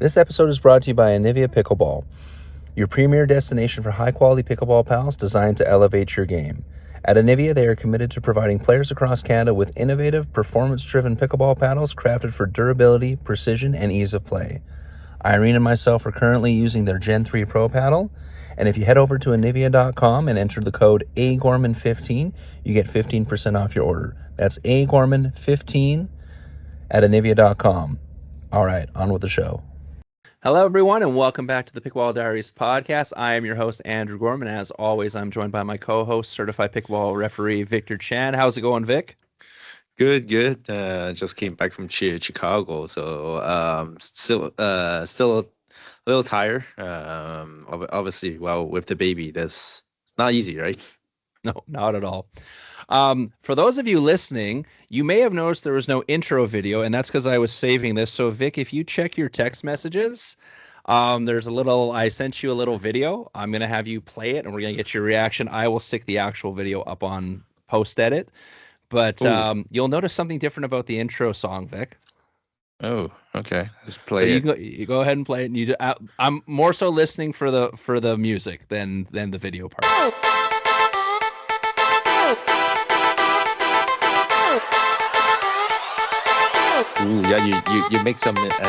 This episode is brought to you by Anivia Pickleball, your premier destination for high-quality pickleball paddles designed to elevate your game. At Anivia, they are committed to providing players across Canada with innovative, performance-driven pickleball paddles crafted for durability, precision, and ease of play. Irene and myself are currently using their Gen 3 Pro paddle, and if you head over to Anivia.com and enter the code AGorman15, you get 15% off your order. That's AGorman15 at Anivia.com. All right, on with the show. Hello, everyone, and welcome back to the Pickleball Diaries podcast. I am your host, Andrew Gorman. As always, I'm joined by my co-host, certified pickleball referee, Victor Chen. How's it going, Vic? Good. Just came back from Chicago, so still a little tired. Obviously, well, with the baby, that's not easy, right? No, not at all. For those of you listening, you may have noticed there was no intro video, and that's because I was saving this. So, Vic, if you check your text messages, I sent you a little video. I'm going to have you play it, and we're going to get your reaction. I will stick the actual video up on post-edit. But you'll notice something different about the intro song, Vic. Oh, okay. Just play it. You go ahead and play it. And I'm more so listening for the music than the video part. Ooh, yeah, you make some adjustment.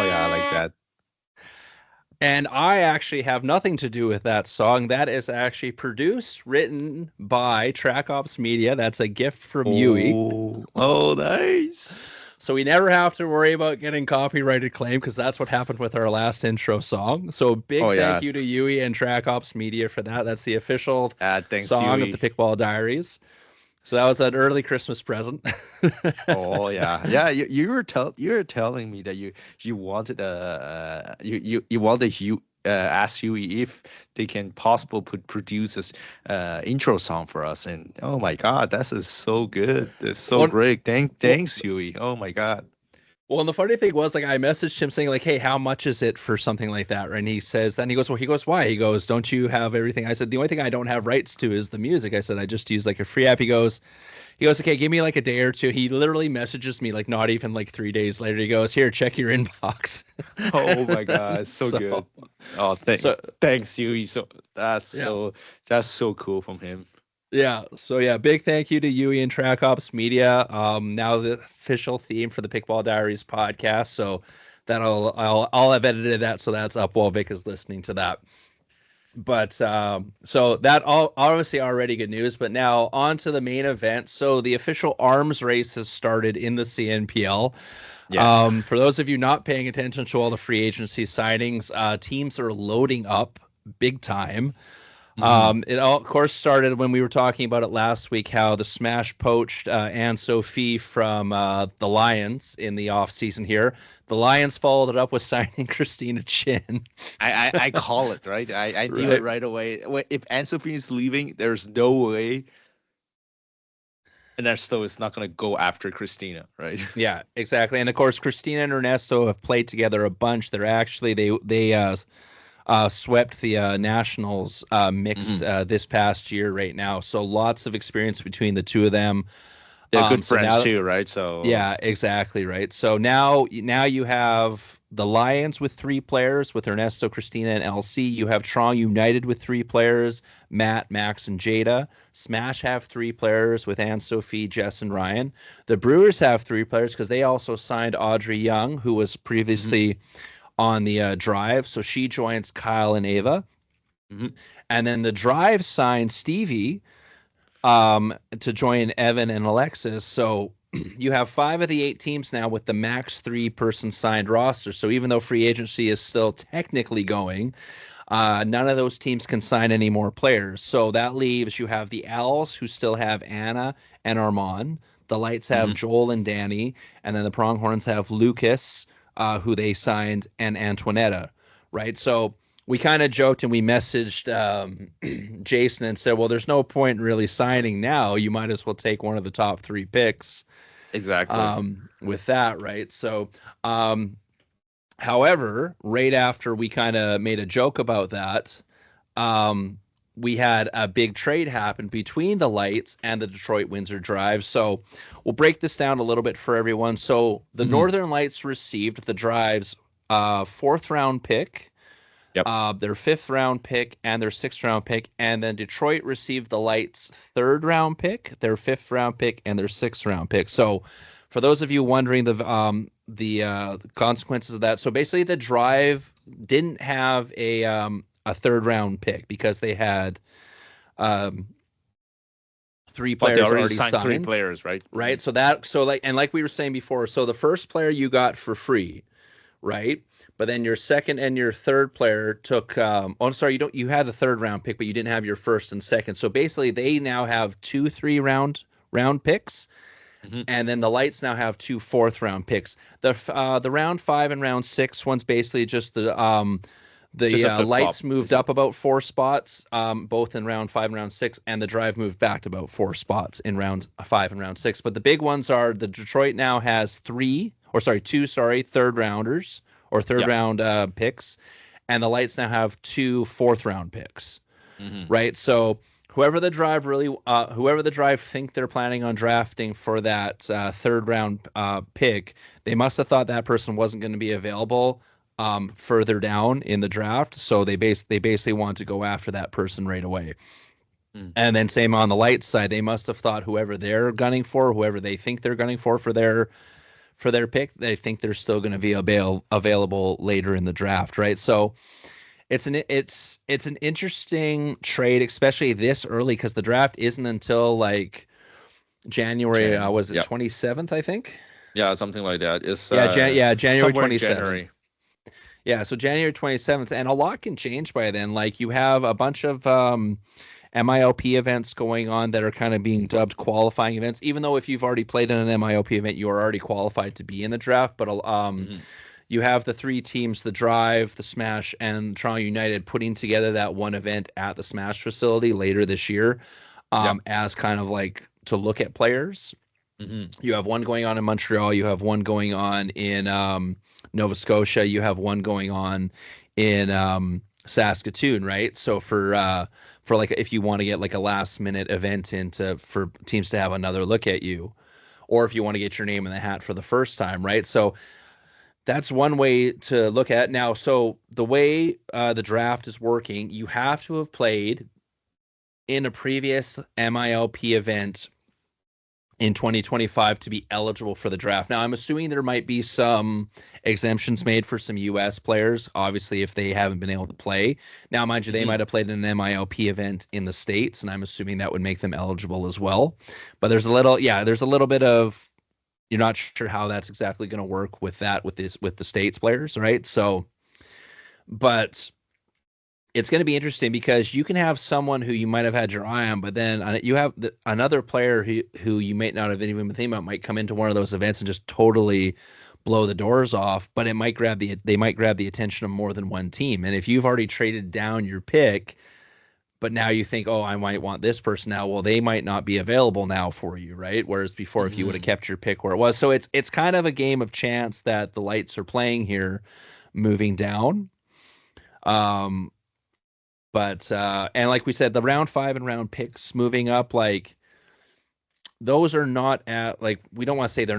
Oh yeah, I like that. And I actually have nothing to do with that song. That is actually produced, written by TrackOps Media. That's a gift from Yuki. Oh, nice. So we never have to worry about getting copyrighted claim because that's what happened with our last intro song. So big thank you to Yuki and TrackOps Media for that. That's the official song of the Pickleball Diaries. So that was an early Christmas present. Oh yeah. You were telling me that you wanted you wanted to ask Huey if they can produce this intro song for us, and oh my God, that is so good. It's so great. Thanks Huey. Oh my God. Well, and the funny thing was, like, I messaged him saying, like, hey, how much is it for something like that? Right? And he says, why? He goes, don't you have everything? I said, the only thing I don't have rights to is the music. I said, I just use like a free app. He goes, okay, give me like a day or two. He literally messages me, like, not even like 3 days later. He goes, here, check your inbox. Oh my God, so good. Oh, thanks, Huey. That's so cool from him. Yeah. So yeah, big thank you to Yuki and TrackOps Media. Now the official theme for the Pickleball Diaries podcast. So I'll have edited that so that's up while Vic is listening to that. But so that obviously already good news. But now on to the main event. So the official arms race has started in the CNPL. Yeah. For those of you not paying attention to all the free agency signings, teams are loading up big time. It all, of course, started when we were talking about it last week, how the Smash poached Anne-Sophie from the Lions in the offseason here. The Lions followed it up with signing Christina Chen. I call it, right? I knew it right away. If Anne-Sophie is leaving, there's no way Ernesto is not going to go after Christina, right? Yeah, exactly. And, of course, Christina and Ernesto have played together a bunch. They're actually, they swept the Nationals mix this past year right now. So lots of experience between the two of them. They're good friends too, right? So yeah, exactly, right. So now you have the Lions with 3 players with Ernesto, Christina, and LC. You have Toronto United with 3 players, Matt, Max, and Jada. Smash have 3 players with Anne-Sophie, Jess, and Ryan. The Brewers have 3 players because they also signed Audrey Young, who was previously on the Drive, so she joins Kyle and Ava. And then the Drive signed Stevie to join Evan and Alexis. So you have 5 of the 8 teams now with the max 3-person signed roster. So even though free agency is still technically going, none of those teams can sign any more players. So that leaves, you have the Owls, who still have Anna and Armand. The Lights have Joel and Danny. And then the Pronghorns have Lucas, who they signed, and Antoinetta, right? So we kind of joked and we messaged Jason and said, well, there's no point in really signing now. You might as well take one of the top 3 picks Exactly. with that, right? So, however, right after we kind of made a joke about that, um, we had a big trade happen between the Lights and the Detroit Windsor Drive. So we'll break this down a little bit for everyone. So the Northern Lights received the Drive's fourth round pick, Yep. their fifth round pick, and their sixth round pick. And then Detroit received the Lights' third round pick, their fifth round pick, and their sixth round pick. So for those of you wondering the consequences of that, so basically the Drive didn't have a third round pick because they had um, three But they players already already signed three signed, players, right? right? So like we were saying before, so the first player you got for free, right? But then your second and your third player took. Oh, I'm sorry, you had a third round pick, but you didn't have your first and second. So basically, they now have two round picks, Mm-hmm. and then the Lights now have two fourth round picks. The round 5 and round 6 one's basically just Just a the flip flop. Lights moved up about 4 spots, both in round 5 and round 6, and the Drive moved back to about 4 spots in round 5 and round 6. But the big ones are the Detroit now has two third rounders or third Yep. round picks, and the Lights now have two fourth round picks, Mm-hmm. right? So whoever the Drive think they're planning on drafting for that third round pick, they must have thought that person wasn't going to be available further down in the draft, so they basically want to go after that person right away. Mm. And then same on the Lights side, they must have thought whoever they're gunning for, whoever they think they're gunning for their pick, they think they're still going to be available later in the draft, right? So it's an interesting trade, especially this early, because the draft isn't until like January. Was it Yep. 27th? I think. Yeah, something like that. It's January somewhere in 27th. January. Yeah, so January 27th, and a lot can change by then. Like you have a bunch of MILP events going on that are kind of being dubbed qualifying events. Even though if you've already played in an MILP event, you are already qualified to be in the draft. But Mm-hmm. you have the three teams, the Drive, the Smash, and Toronto United, putting together that one event at the Smash facility later this year, Yep. as kind of like to look at players. Mm-hmm. You have one going on in Montreal. You have one going on in Nova Scotia. You have one going on in Saskatoon, right? So for like if you want to get like a last minute event into for teams to have another look at you, or if you want to get your name in the hat for the first time, right? So that's one way to look at it. Now. So the way the draft is working, you have to have played in a previous MILP event in 2025 to be eligible for the draft. Now, I'm assuming there might be some exemptions made for some U.S. players, obviously, if they haven't been able to play. Now, mind you, they Mm-hmm. might have played in an MILP event in the States, and I'm assuming that would make them eligible as well. But there's a little bit of, you're not sure how that's exactly going to work with the States players, right? So, but it's going to be interesting because you can have someone who you might have had your eye on, but then you have another player who you might not have even been thinking about might come into one of those events and just totally blow the doors off. But they might grab the attention of more than one team. And if you've already traded down your pick, but now you think, oh, I might want this person now. Well, they might not be available now for you, right? Whereas before, if you would have Mm-hmm. kept your pick where it was, so it's kind of a game of chance that the Lights are playing here, moving down. Um, but and like we said, the round 5 and round picks moving up, like those are not at, like, we don't want to say they're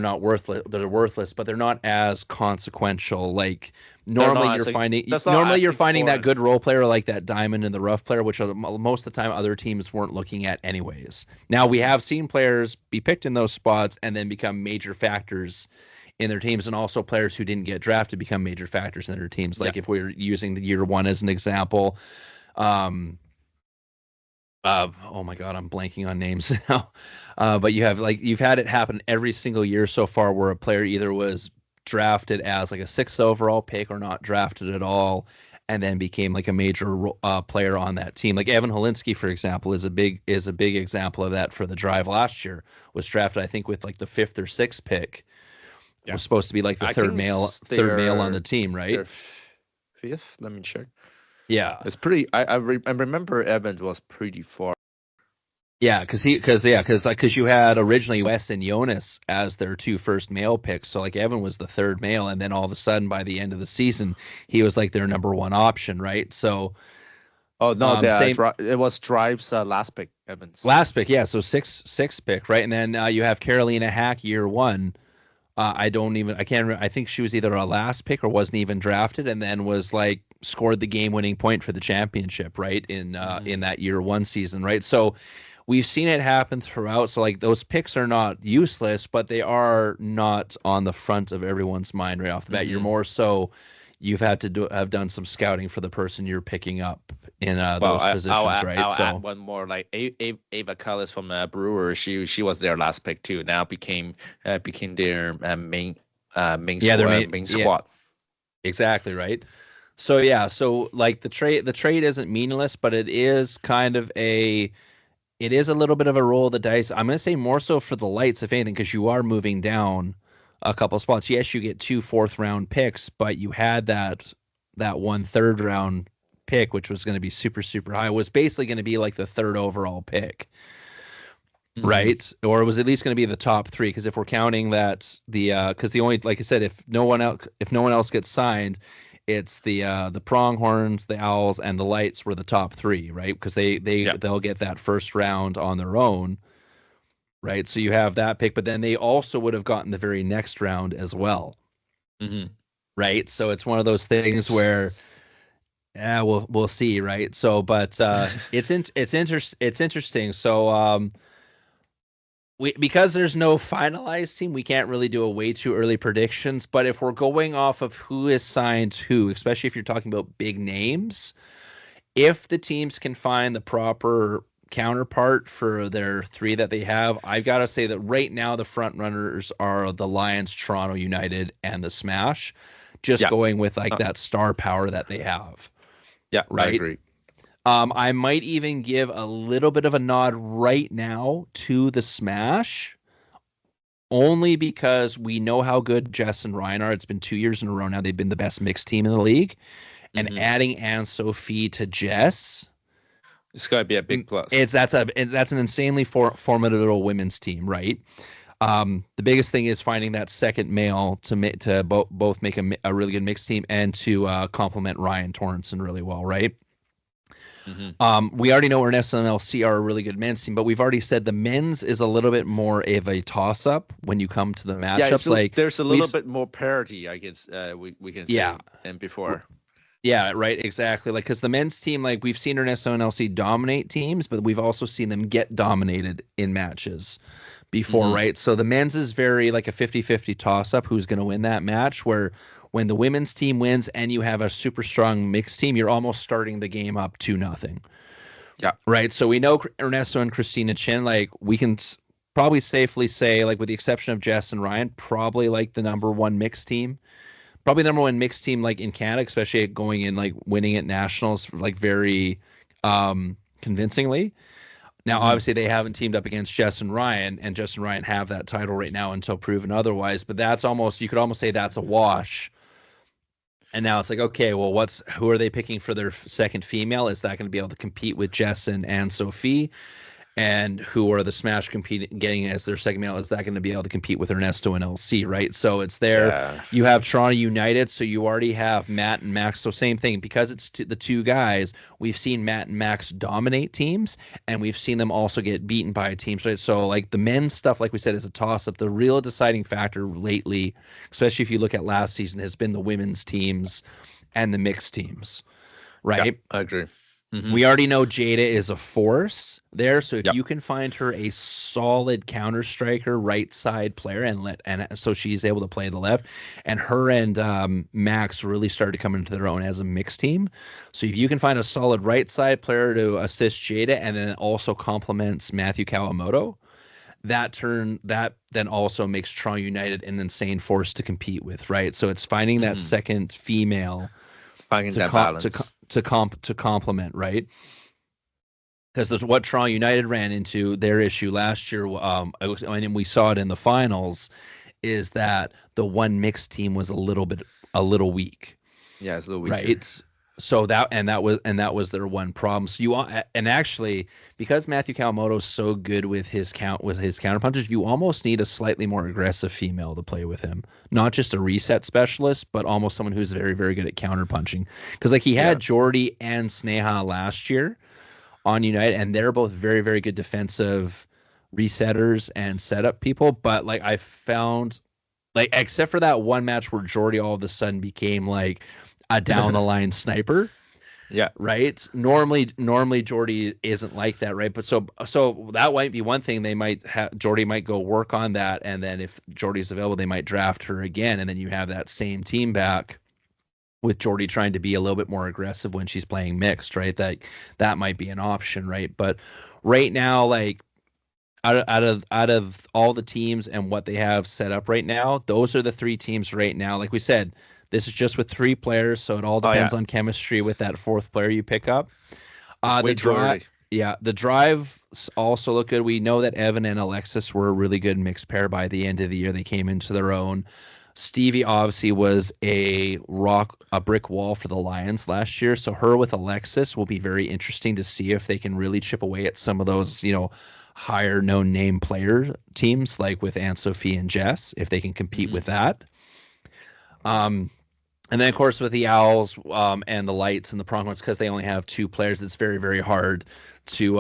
worthless, but they're not as consequential. Like They're not as that's not normally as you're finding that important. good role player, like that diamond in the rough player, which are most of the time other teams weren't looking at anyways. Now we Mm-hmm. have seen players be picked in those spots and then become major factors in their teams, and also players who didn't get drafted become major factors in their teams. Yeah. Like if we're using the year one as an example, um oh my god, I'm blanking on names now. But you've had it happen every single year so far where a player either was drafted as like a sixth overall pick or not drafted at all, and then became like a major player on that team. Like Evan Holinsky, for example, is a big example of that for the Drive last year. Was drafted, I think, with like the fifth or sixth pick. Yeah. Was supposed to be like the I think third male on the team, right? they're fifth. Let me check. Yeah. It's pretty. I remember Evans was pretty far. Yeah, because you had originally Wes and Jonas as their two first male picks. So like Evan was the third male, and then all of a sudden by the end of the season, he was like their number one option, right? So Oh no, same it was Drive's last pick, Evans. last pick, yeah. So six pick, right? And then you have Carolina Hack year one. I can't remember. I think she was either a last pick or wasn't even drafted, and then was like scored the game winning point for the championship, right? In that year one season, right? So we've seen it happen throughout. So like those picks are not useless, but they are not on the front of everyone's mind right off the bat. You're more so you've had to have done some scouting for the person you're picking up in those positions, right? I'll So add one more. Like Ava Cullis from Brewer, she was their last pick too. Now became their main squad. Exactly, right. So yeah, so like the trade isn't meaningless, but it is kind of it is a little bit of a roll of the dice. I'm going to say more so for the Lights, if anything, because you are moving down a couple spots. Yes, you get 2 4th-round picks, but you had that 1 3rd-round pick, which was going to be super, super high. It was basically going to be like the 3rd overall pick, right? Or it was at least going to be the top 3. Because if we're counting that because the only, like I said, if no one else gets signed, it's the Pronghorns, the Owls, and the Lights were the top 3, right? Because they'll get that first round on their own, right? So you have that pick, but then they also would have gotten the very next round as well, right? So it's one of those things where, yeah, we'll see, right? So, but it's interesting. So because there's no finalized team, we can't really do a way too early predictions. But if we're going off of who is signed who, especially if you're talking about big names, if the teams can find the proper counterpart for their 3 that they have, I've got to say that right now the front runners are the Lions, Toronto United, and the Smash, just going with like that star power that they have. Yeah, right. I agree. I might even give a little bit of a nod right now to the Smash, only because we know how good Jess and Ryan are. It's been 2 years in a row now. They've been the best mixed team in the league. And adding Anne-Sophie to Jess, it's going to be a big plus. That's an insanely formidable women's team, right? The biggest thing is finding that second male to both make a really good mixed team and to complement Ryan Torrenson really well, right? We already know Ernesto and LC are a really good men's team, but we've already said the men's is a little bit more of a toss-up when you come to the matchups. Yeah, like there's a little bit more parity, I guess we can say than before. Yeah, right, exactly. Like, because the men's team, like we've seen Ernesto and LC dominate teams, but we've also seen them get dominated in matches before, right? So the men's is very like a 50-50 toss-up who's going to win that match, where when the women's team wins and you have a super strong mixed team, you're almost starting the game up 2-0. Yeah. Right. So we know Ernesto and Christina Chen, like we can probably safely say, like with the exception of Jess and Ryan, probably like the number one mixed team. Probably the number one mixed team like in Canada, especially going in like winning at nationals like very convincingly. Now, obviously, they haven't teamed up against Jess and Ryan, and Jess and Ryan have that title right now until proven otherwise. But that's almost, you could almost say that's a wash. And now it's like, okay, well, who are they picking for their second female? Is that going to be able to compete with Jess and Anne-Sophie? And who are the Smash getting as their second male? Is that going to be able to compete with Ernesto and LC, right? So it's there. Yeah. You have Toronto United, so you already have Matt and Max. So same thing, because it's the 2 guys, we've seen Matt and Max dominate teams, and we've seen them also get beaten by teams, right? So like the men's stuff, like we said, is a toss-up. The real deciding factor lately, especially if you look at last season, has been the women's teams and the mixed teams, right? Yeah, I agree. We already know Jada is a force there, so if you can find her a solid counter striker, right side player, and so she's able to play the left, and her and Max really started to come into their own as a mixed team. So if you can find a solid right side player to assist Jada, and then also complements Matthew Kawamoto, that then also makes Toronto United an insane force to compete with, right? So it's finding that second female, finding that balance to complement, right? Because that's what Toronto United ran into their issue last year. And we saw it in the finals, is that the one mixed team was a little weak. Yeah, it's a little weaker. Right. So that was their one problem. So you want, and actually, because Matthew Kawamoto's so good with his counter punches, you almost need a slightly more aggressive female to play with him. Not just a reset specialist, but almost someone who's very, very good at counter punching. Because like he had Jordy and Sneha last year on United, and they're both very, very good defensive resetters and setup people. But like I found, like except for that one match where Jordy all of a sudden became like a down the line sniper. Yeah. Right. Normally Jordy isn't like that, right? But so that might be one thing. They might have Jordy might go work on that, and then if Jordy's available, they might draft her again, and then you have that same team back with Jordy trying to be a little bit more aggressive when she's playing mixed, right? That might be an option, right? But right now, like out of all the teams and what they have set up right now, those are the three teams right now. Like we said, this is just with three players, so it all depends on chemistry with that fourth player you pick up. The drive also look good. We know that Evan and Alexis were a really good mixed pair by the end of the year. They came into their own. Stevie obviously was a brick wall for the Lions last year. So her with Alexis will be very interesting to see if they can really chip away at some of those, higher known name player teams like with Anne Sophie and Jess, if they can compete with that. And then of course with the Owls and the Lights and the Pronghorns, because they only have two players, it's very, very hard to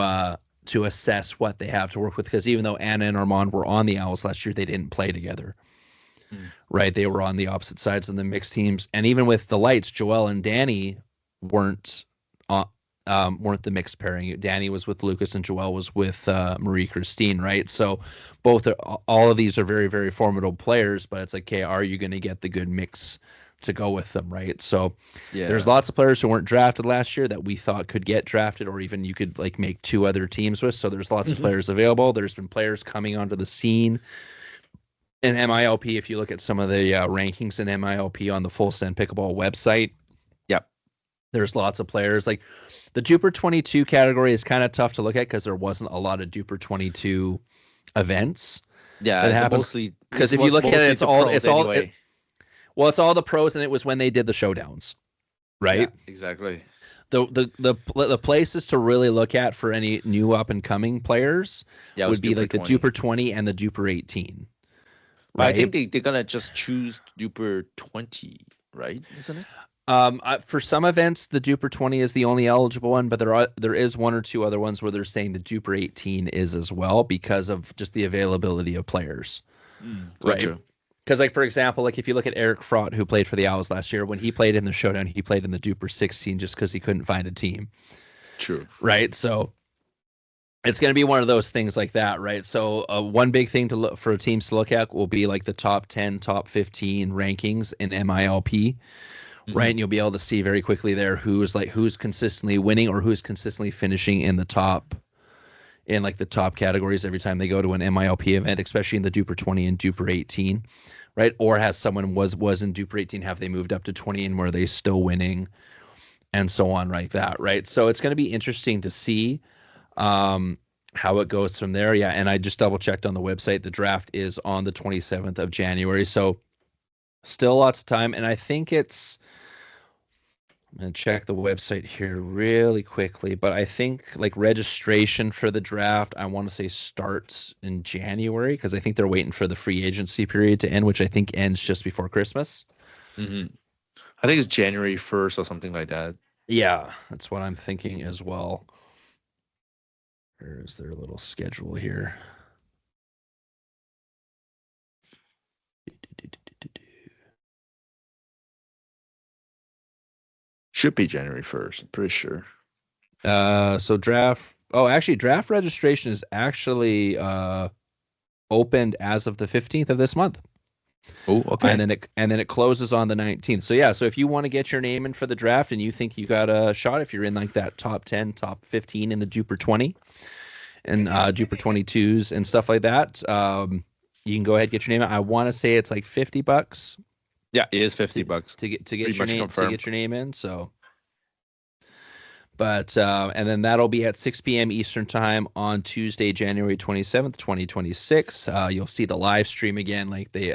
assess what they have to work with. Because even though Anna and Armand were on the Owls last year, they didn't play together. Right, they were on the opposite sides of the mixed teams, and even with the Lights, Joelle and Danny weren't the mixed pairing. Danny was with Lucas, and Joelle was with Marie Christine. Right, so all of these are very, very formidable players, but it's like, okay, are you going to get the good mix to go with them? Right, so there's lots of players who weren't drafted last year that we thought could get drafted, or even you could like make two other teams with. So there's lots of players available. There's been players coming onto the scene. In MILP, if you look at some of the rankings in MILP on the Fullsend Pickleball website, there's lots of players. Like the Duper 22 category is kind of tough to look at because there wasn't a lot of Duper 22 events. Yeah, that happened mostly because if you look at it, it's all the pros, and it was when they did the showdowns, right? Yeah, exactly. The places to really look at for any new up and coming players would be like the Duper 20 and the Duper 18. Right? I think they're gonna just choose Duper 20, right? Isn't it? For some events, the Duper 20 is the only eligible one, but there is one or two other ones where they're saying the Duper 18 is as well because of just the availability of players, right? Because, like for example, like if you look at Eric Fraught, who played for the Owls last year, when he played in the showdown, he played in the Duper 16 just because he couldn't find a team. True. Right. So it's going to be one of those things like that, right? So one big thing to look for teams to look at will be like the top 10, top 15 rankings in MILP, right? And you'll be able to see very quickly there who's consistently winning or who's consistently finishing in the top categories every time they go to an MILP event, especially in the Duper 20 and Duper 18, right? Or has someone was in Duper 18, have they moved up to 20 and were they still winning, and so on like that, right? So it's going to be interesting to see how it goes from there. Yeah, and I just double checked on the website. The draft is on the 27th of January, so still lots of time. And I think I'm going to check the website here really quickly, but I think like registration for the draft, I want to say starts in January because I think they're waiting for the free agency period to end, which I think ends just before Christmas. I think it's January 1st or something like that. Yeah, that's what I'm thinking as well. There's their little schedule here. Should be January 1st, I'm pretty sure. So draft registration is actually opened as of the 15th of this month. Oh, okay. And then it closes on the 19th. So yeah, so if you want to get your name in for the draft and you think you got a shot, if you're in like that top 10, top 15 in the Duper 20 and Duper 22s and stuff like that, you can go ahead and get your name in. I want to say it's like $50. Yeah, it is $50 to get your name in. So, but and then that'll be at 6 p.m. Eastern time on Tuesday, January 27th, 2026. You'll see the live stream again, like they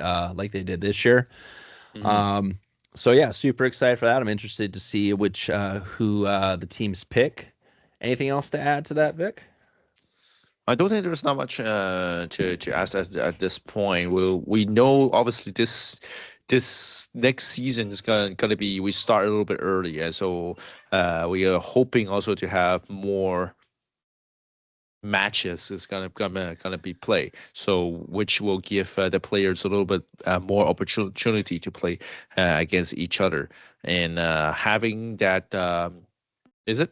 did this year. So yeah, super excited for that. I'm interested to see which who the teams pick. Anything else to add to that, Vic? I don't think there's not much to ask at this point. We know obviously this next season is gonna be we start a little bit early, and so we are hoping also to have more matches is gonna be play. So which will give the players a little bit more opportunity to play against each other, and having that is it.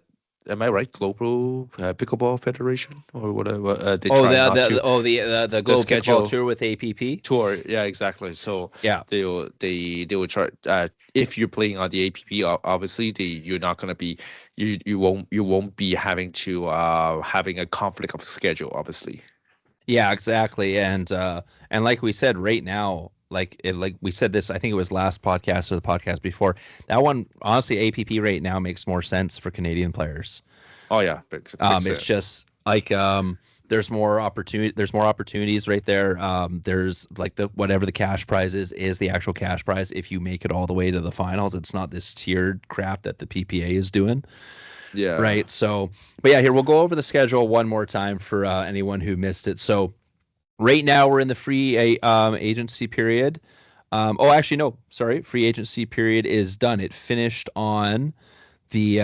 Am I right? Global Pickleball Federation or whatever. They Oh, try not to the the Global Pickleball schedule Tour with APP. tour. Yeah, exactly. So Yeah. they will try. If you're playing on the APP, obviously you're not gonna be you won't be having to having a conflict of schedule. Obviously. Yeah, exactly. And like we said, right now, like we said this, I think it was last podcast or the podcast before. That one, honestly, APP right now makes more sense for Canadian players. Oh yeah, big It's set. just like there's more opportunities right there. There's like the whatever the cash prize is the actual cash prize if you make it all the way to the finals. It's not this tiered crap that the PPA is doing. Yeah. Right. So, but yeah, here we'll go over the schedule one more time for anyone who missed it. So, right now we're in the free agency period. Oh, actually, no, sorry. Free agency period is done. It finished on the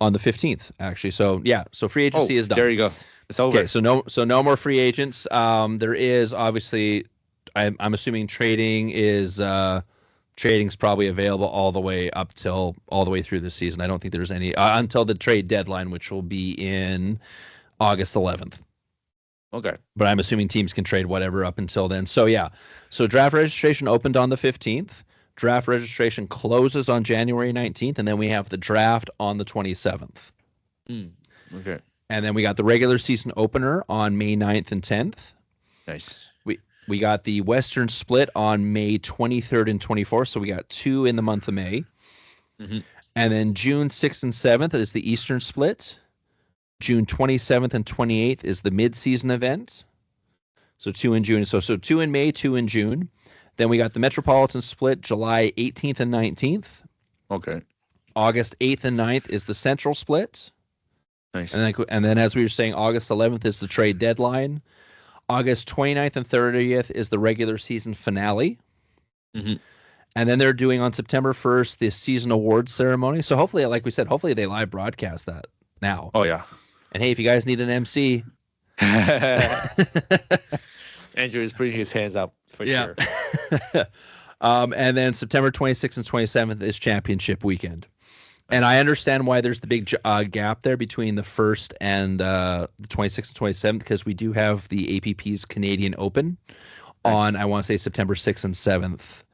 15th, actually. So yeah, so free Oh, agency is there done. you go. It's Okay, over. so no more free agents. There is obviously, I'm assuming trading's probably available all the way up till all the way through the season. I don't think there's any until the trade deadline, which will be in August 11th. Okay. But I'm assuming teams can trade whatever up until then. So yeah, so draft registration opened on the 15th. Draft registration closes on January 19th, and then we have the draft on the 27th. Mm, okay. And then we got the regular season opener on May 9th and 10th. Nice. We got the Western split on May 23rd and 24th. So we got two in the month of May. Mm-hmm. And then June 6th and 7th is the Eastern split. June 27th and 28th is the mid-season event. So two in June. So two in May, two in June. Then we got the Metropolitan split July 18th and 19th. Okay. August 8th and 9th is the Central split. Nice. And then as we were saying, August 11th is the trade deadline. August 29th and 30th is the regular season finale. Mm-hmm. And then they're doing on September 1st the season awards ceremony. So hopefully, like we said, hopefully they live broadcast that now. Oh yeah. And hey, if you guys need an MC, Andrew is putting his hands up for sure. And then September 26th and 27th is championship weekend. And I understand why there's the big gap there between the 1st and the 26th and 27th, because we do have the APP's Canadian Open on, I want to say, September 6th and 7th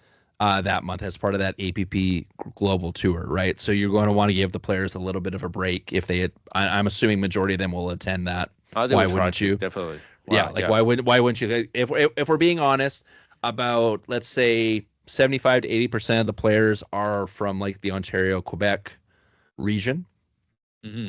that month as part of that APP Global Tour, right? So you're going to want to give the players a little bit of a break if they had, I'm assuming majority of them will attend that. Why wouldn't you? Definitely. Wow, why wouldn't you? If we're being honest, about, let's say, 75 to 80% of the players are from like the Ontario, Quebec region,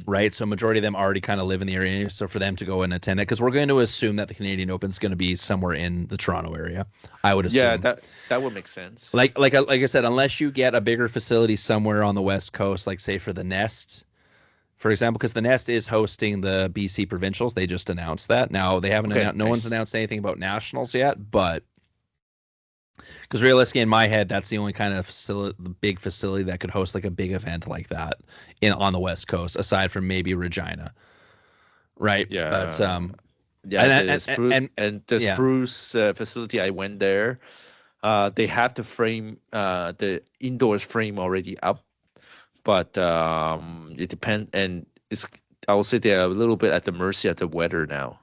right? So majority of them already kind of live in the area. So for them to go and attend it, because we're going to assume that the Canadian Open is going to be somewhere in the Toronto area, I would assume. Yeah, that would make sense. Like I said, unless you get a bigger facility somewhere on the West Coast, like say for the Nest, for example, because the Nest is hosting the BC Provincials. They just announced that. Now they haven't announced. No one's announced anything about nationals yet, but because realistically, in my head, that's the only kind of facility, the big facility that could host like a big event like that on the West Coast, aside from maybe Regina, right? Yeah, but the Spruce facility, I went there. They have the frame, the indoors frame already up, but it depends, and I will say they're a little bit at the mercy of the weather now.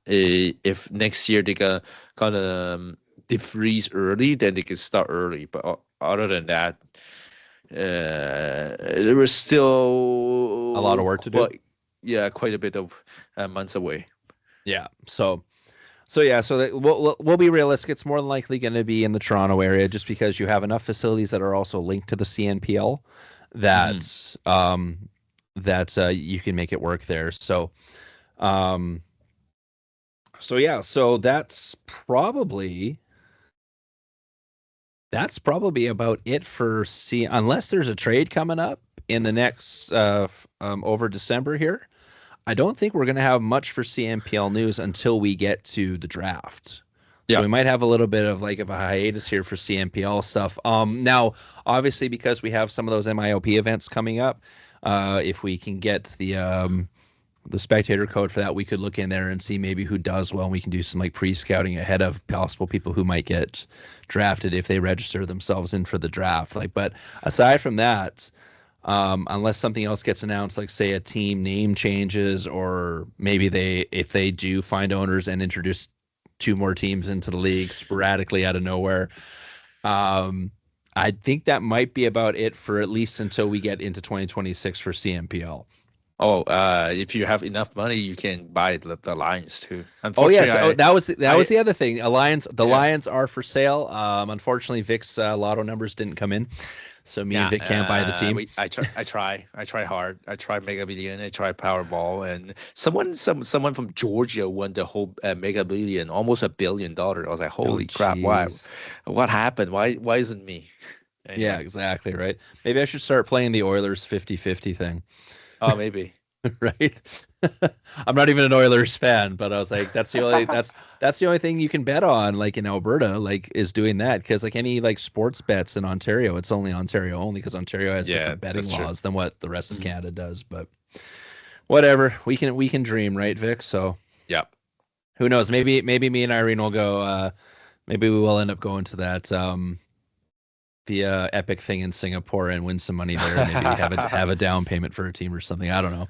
If next year they gonna defreeze early, then they can start early. But other than that, there was still a lot of work to do. Yeah, quite a bit of months away. Yeah. So we'll be realistic. It's more than likely going to be in the Toronto area, just because you have enough facilities that are also linked to the CNPL that you can make it work there. So so that's probably that's probably about it for unless there's a trade coming up in the next over December here. I don't think we're going to have much for CNPL news until we get to the draft. So Yeah. we might have a little bit of a hiatus here for CNPL stuff. Now, obviously, because we have some of those MIOP events coming up, if we can get the spectator code for that, we could look in there and see maybe who does well, and we can do some pre-scouting ahead of possible people who might get drafted if they register themselves in for the draft. But aside from that, unless something else gets announced, like say a team name changes, or maybe if they do find owners and introduce 2 more teams into the league sporadically out of nowhere, I think that might be about it for at least until we get into 2026 for CNPL. Oh, if you have enough money, you can buy the Lions too. Oh yes, Unfortunately, that was the other thing. Lions are for sale. Unfortunately, Vic's lotto numbers didn't come in, so me and Vic can't buy the team. I try hard. I try Mega Million. I try Powerball, and someone from Georgia won the whole Mega Million, almost $1 billion. I was like, holy crap! Why? What happened? Why isn't me? Anyway. Yeah, exactly right. Maybe I should start playing the Oilers 50-50 thing. Oh, maybe. Right. I'm not even an Oilers fan, but I was like, that's the only thing you can bet on, in Alberta, is doing that, because any sports bets in Ontario, it's only Ontario only, because Ontario has different betting laws than what the rest of Canada does. But whatever, we can dream, right, Vic? So yeah, who knows? Maybe me and Irene will go. Maybe we will end up going to that the epic thing in Singapore and win some money there. Maybe have a down payment for a team or something. I don't know.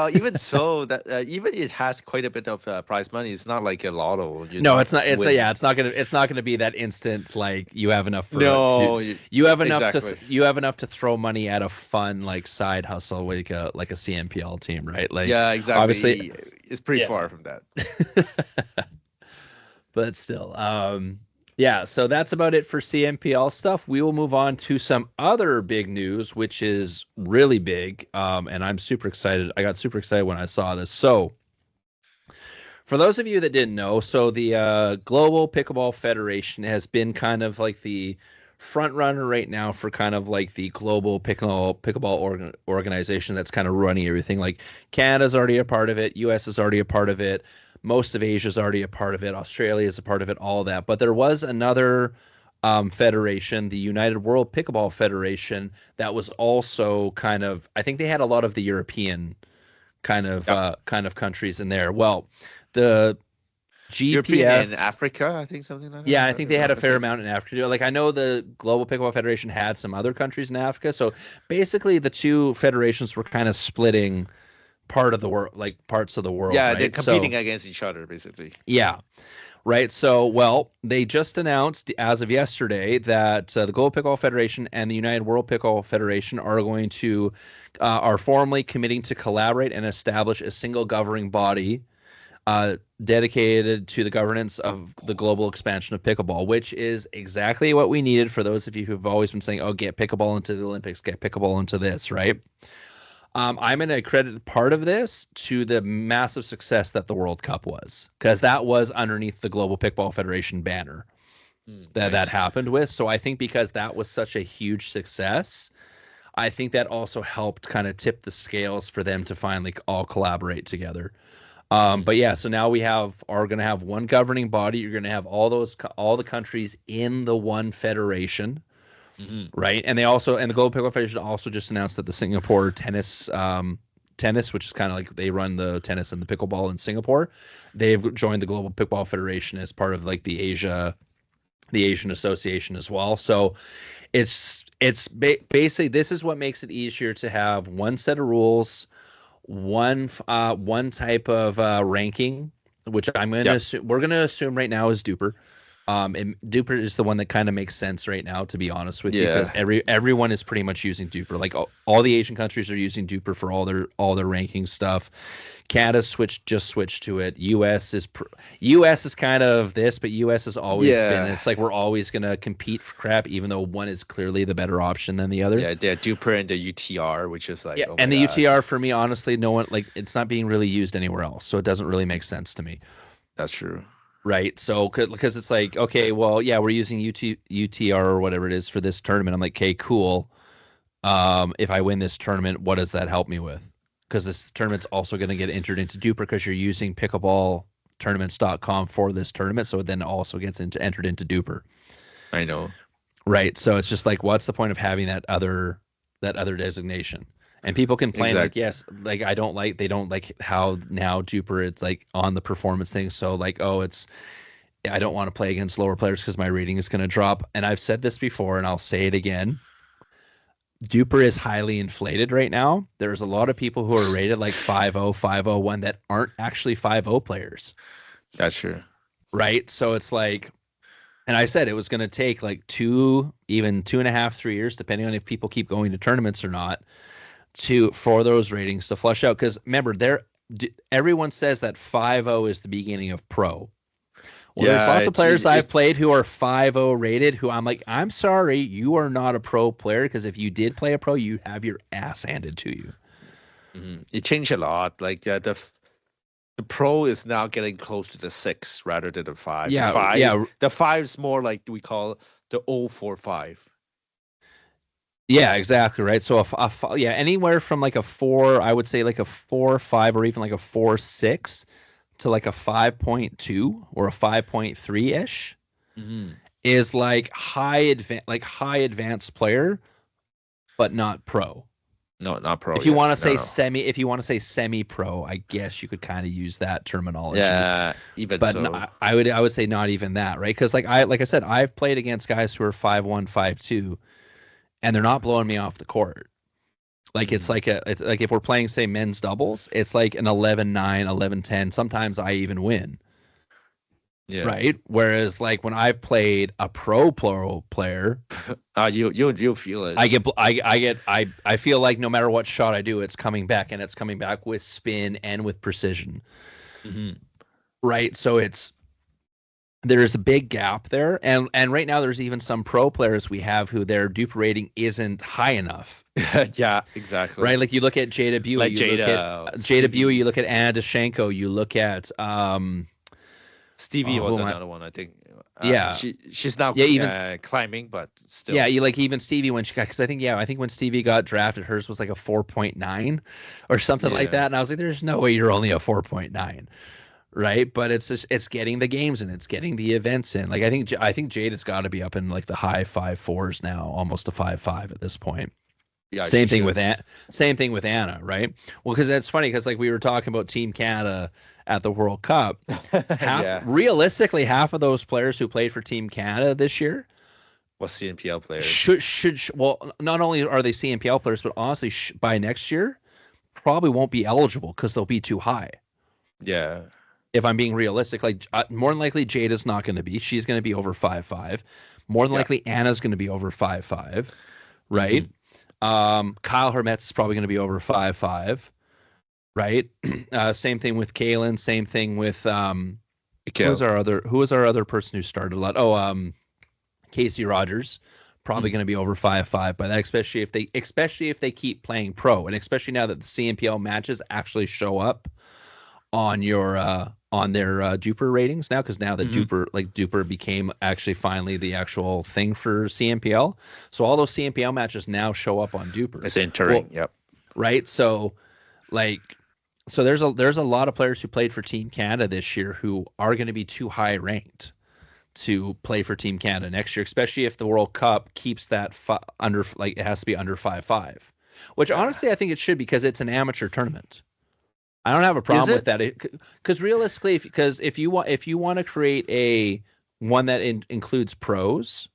Even so, that even it has quite a bit of prize money. It's not like a lotto. No, it's not. It's not gonna be that instant. You have enough. You have enough to throw money at a fun side hustle like a CNPL team, right? Yeah, exactly. Obviously, it's pretty far from that. But still, yeah, so that's about it for CNPL stuff. We will move on to some other big news, which is really big, and I'm super excited. I got super excited when I saw this. So, for those of you that didn't know, so the Global Pickleball Federation has been kind of the front runner right now for kind of the global pickleball organization that's kind of running everything. Canada's already a part of it, US is already a part of it. Most of Asia is already a part of it. Australia is a part of it, all that. But there was another federation, the United World Pickleball Federation, that was also kind of, I think they had a lot of the European kind of countries in there. Well, the GPF European and Africa, I think something like that. Yeah, I think they had a fair amount in Africa. I know the Global Pickleball Federation had some other countries in Africa. So basically the two federations were kind of splitting parts of the world. Yeah, right? they're competing against each other, basically. Yeah, right. So, well, they just announced as of yesterday that the Global Pickleball Federation and the United World Pickleball Federation are going to are formally committing to collaborate and establish a single governing body dedicated to the governance of the global expansion of pickleball, which is exactly what we needed. For those of you who've always been saying, "Oh, get pickleball into the Olympics, get pickleball into this," right? I'm going to credit part of this to the massive success that the World Cup was, because that was underneath the Global Pickleball Federation banner that happened with. So I think because that was such a huge success, I think that also helped kind of tip the scales for them to finally all collaborate together. But yeah, so now we are going to have one governing body. You're going to have all the countries in the one federation. Mm-hmm. Right, and the Global Pickleball Federation also just announced that the Singapore tennis, which is kind of they run the tennis and the pickleball in Singapore, they've joined the Global Pickleball Federation as part of the Asian Association as well. So it's basically, this is what makes it easier to have one set of rules, one type of ranking, which I'm going to assume we're going to assume right now is Duper. And Duper is the one that kind of makes sense right now, to be honest with you, because everyone is pretty much using Duper. All the Asian countries are using Duper for all their ranking stuff. Canada just switched to it. US is kind of this, but US has always been. It's we're always gonna compete for crap, even though one is clearly the better option than the other. Yeah, the Duper and the UTR, which is the UTR for me, honestly, no one it's not being really used anywhere else, so it doesn't really make sense to me. That's true. right? So because it's like, okay, well, yeah, we're using UTR or whatever it is for this tournament. I'm like, okay, cool. If I win this tournament, what does that help me with? Because this tournament's also going to get entered into Duper because you're using pickleballtournaments.com for this tournament, so it then also gets entered into Duper. I know. Right. So it's just like, what's the point of having that other designation? And people complain like, yes, like they don't like how now Duper it's like on the performance thing. So like, oh, I don't want to play against lower players because my rating is going to drop. And I've said this before, and I'll say it again. Duper is highly inflated right now. There's a lot of people who are rated like 5.0, 5.01 that aren't actually 5.0 players. That's true. Right. So it's like, and I said it was going to take like 2.5, 3 years, depending on if people keep going to tournaments or not, for those ratings to flush out. Because remember, everyone says that 5.0 is the beginning of pro. Well, there's lots of players I've played who are 5.0 rated who I'm like, I'm sorry, you are not a pro player, because if you did play a pro, you have your ass handed to you. Mm-hmm. It changed a lot. Like the pro is now getting close to the 6 rather than the 5. Yeah, the 5 is more like we call the 045. Yeah, exactly right. So anywhere from like a 4, I would say like a 4.5 or even like a 4.6 to like a 5.2 or a 5.3 ish is like high advanced player, but not pro. No, not pro. If you want to say semi pro, I guess you could kind of use that terminology. Yeah, even but so. No, I would say not even that, right? Because like I said, I've played against guys who are 5.1, 5.2, and they're not blowing me off the court. Like it's like if we're playing, say, men's doubles, it's like an 11-9, 11-10. Sometimes I even win. Yeah. Right. Whereas like when I've played a pro player, you feel it. I feel like no matter what shot I do, it's coming back, and it's coming back with spin and with precision. Mm-hmm. Right. So there's a big gap there, and right now there's even some pro players we have who their dupe rating isn't high enough. Yeah, exactly. Right, like you look at Jada Buey, like Jada Buey, you look at Anna Dashenko, you look at Stevie was another one, I think. Yeah, she's now even climbing, but still. Yeah, you like even Stevie when she got, because I think when Stevie got drafted, hers was like a 4.9 or something like that, and I was like, there's no way you're only a 4.9. Right, but it's getting the games and it's getting the events in. Like I think Jada's got to be up in like the high 5.4s now, almost a 5.5 at this point. Yeah, same thing with Anna, right? Well, because that's funny, because like we were talking about Team Canada at the World Cup. Realistically, half of those players who played for Team Canada this year was CNPL players. Should well, not only are they CNPL players, but honestly, by next year, probably won't be eligible because they'll be too high. Yeah. If I'm being realistic, like more than likely Jada's not going to be. She's going to be over 5.5. More than likely Anna's going to be over 5.5, right? Mm-hmm. Kyle Hermetz is probably going to be over 5.5, right? Same thing with Kaylin. Same thing with who was our other person who started a lot? Casey Rogers, probably going to be over 5.5 by that, especially if they keep playing pro, and especially now that the CNPL matches actually show up on your on their Duper ratings now, because now that Duper became actually finally the actual thing for CNPL, so all those CNPL matches now show up on Duper. It's entering, yep. Right, so there's a lot of players who played for Team Canada this year who are going to be too high ranked to play for Team Canada next year, especially if the World Cup keeps that under, like it has to be under 5.5, which honestly I think it should, because it's an amateur tournament. I don't have a problem with that, because realistically, if you want to create a one that includes pros,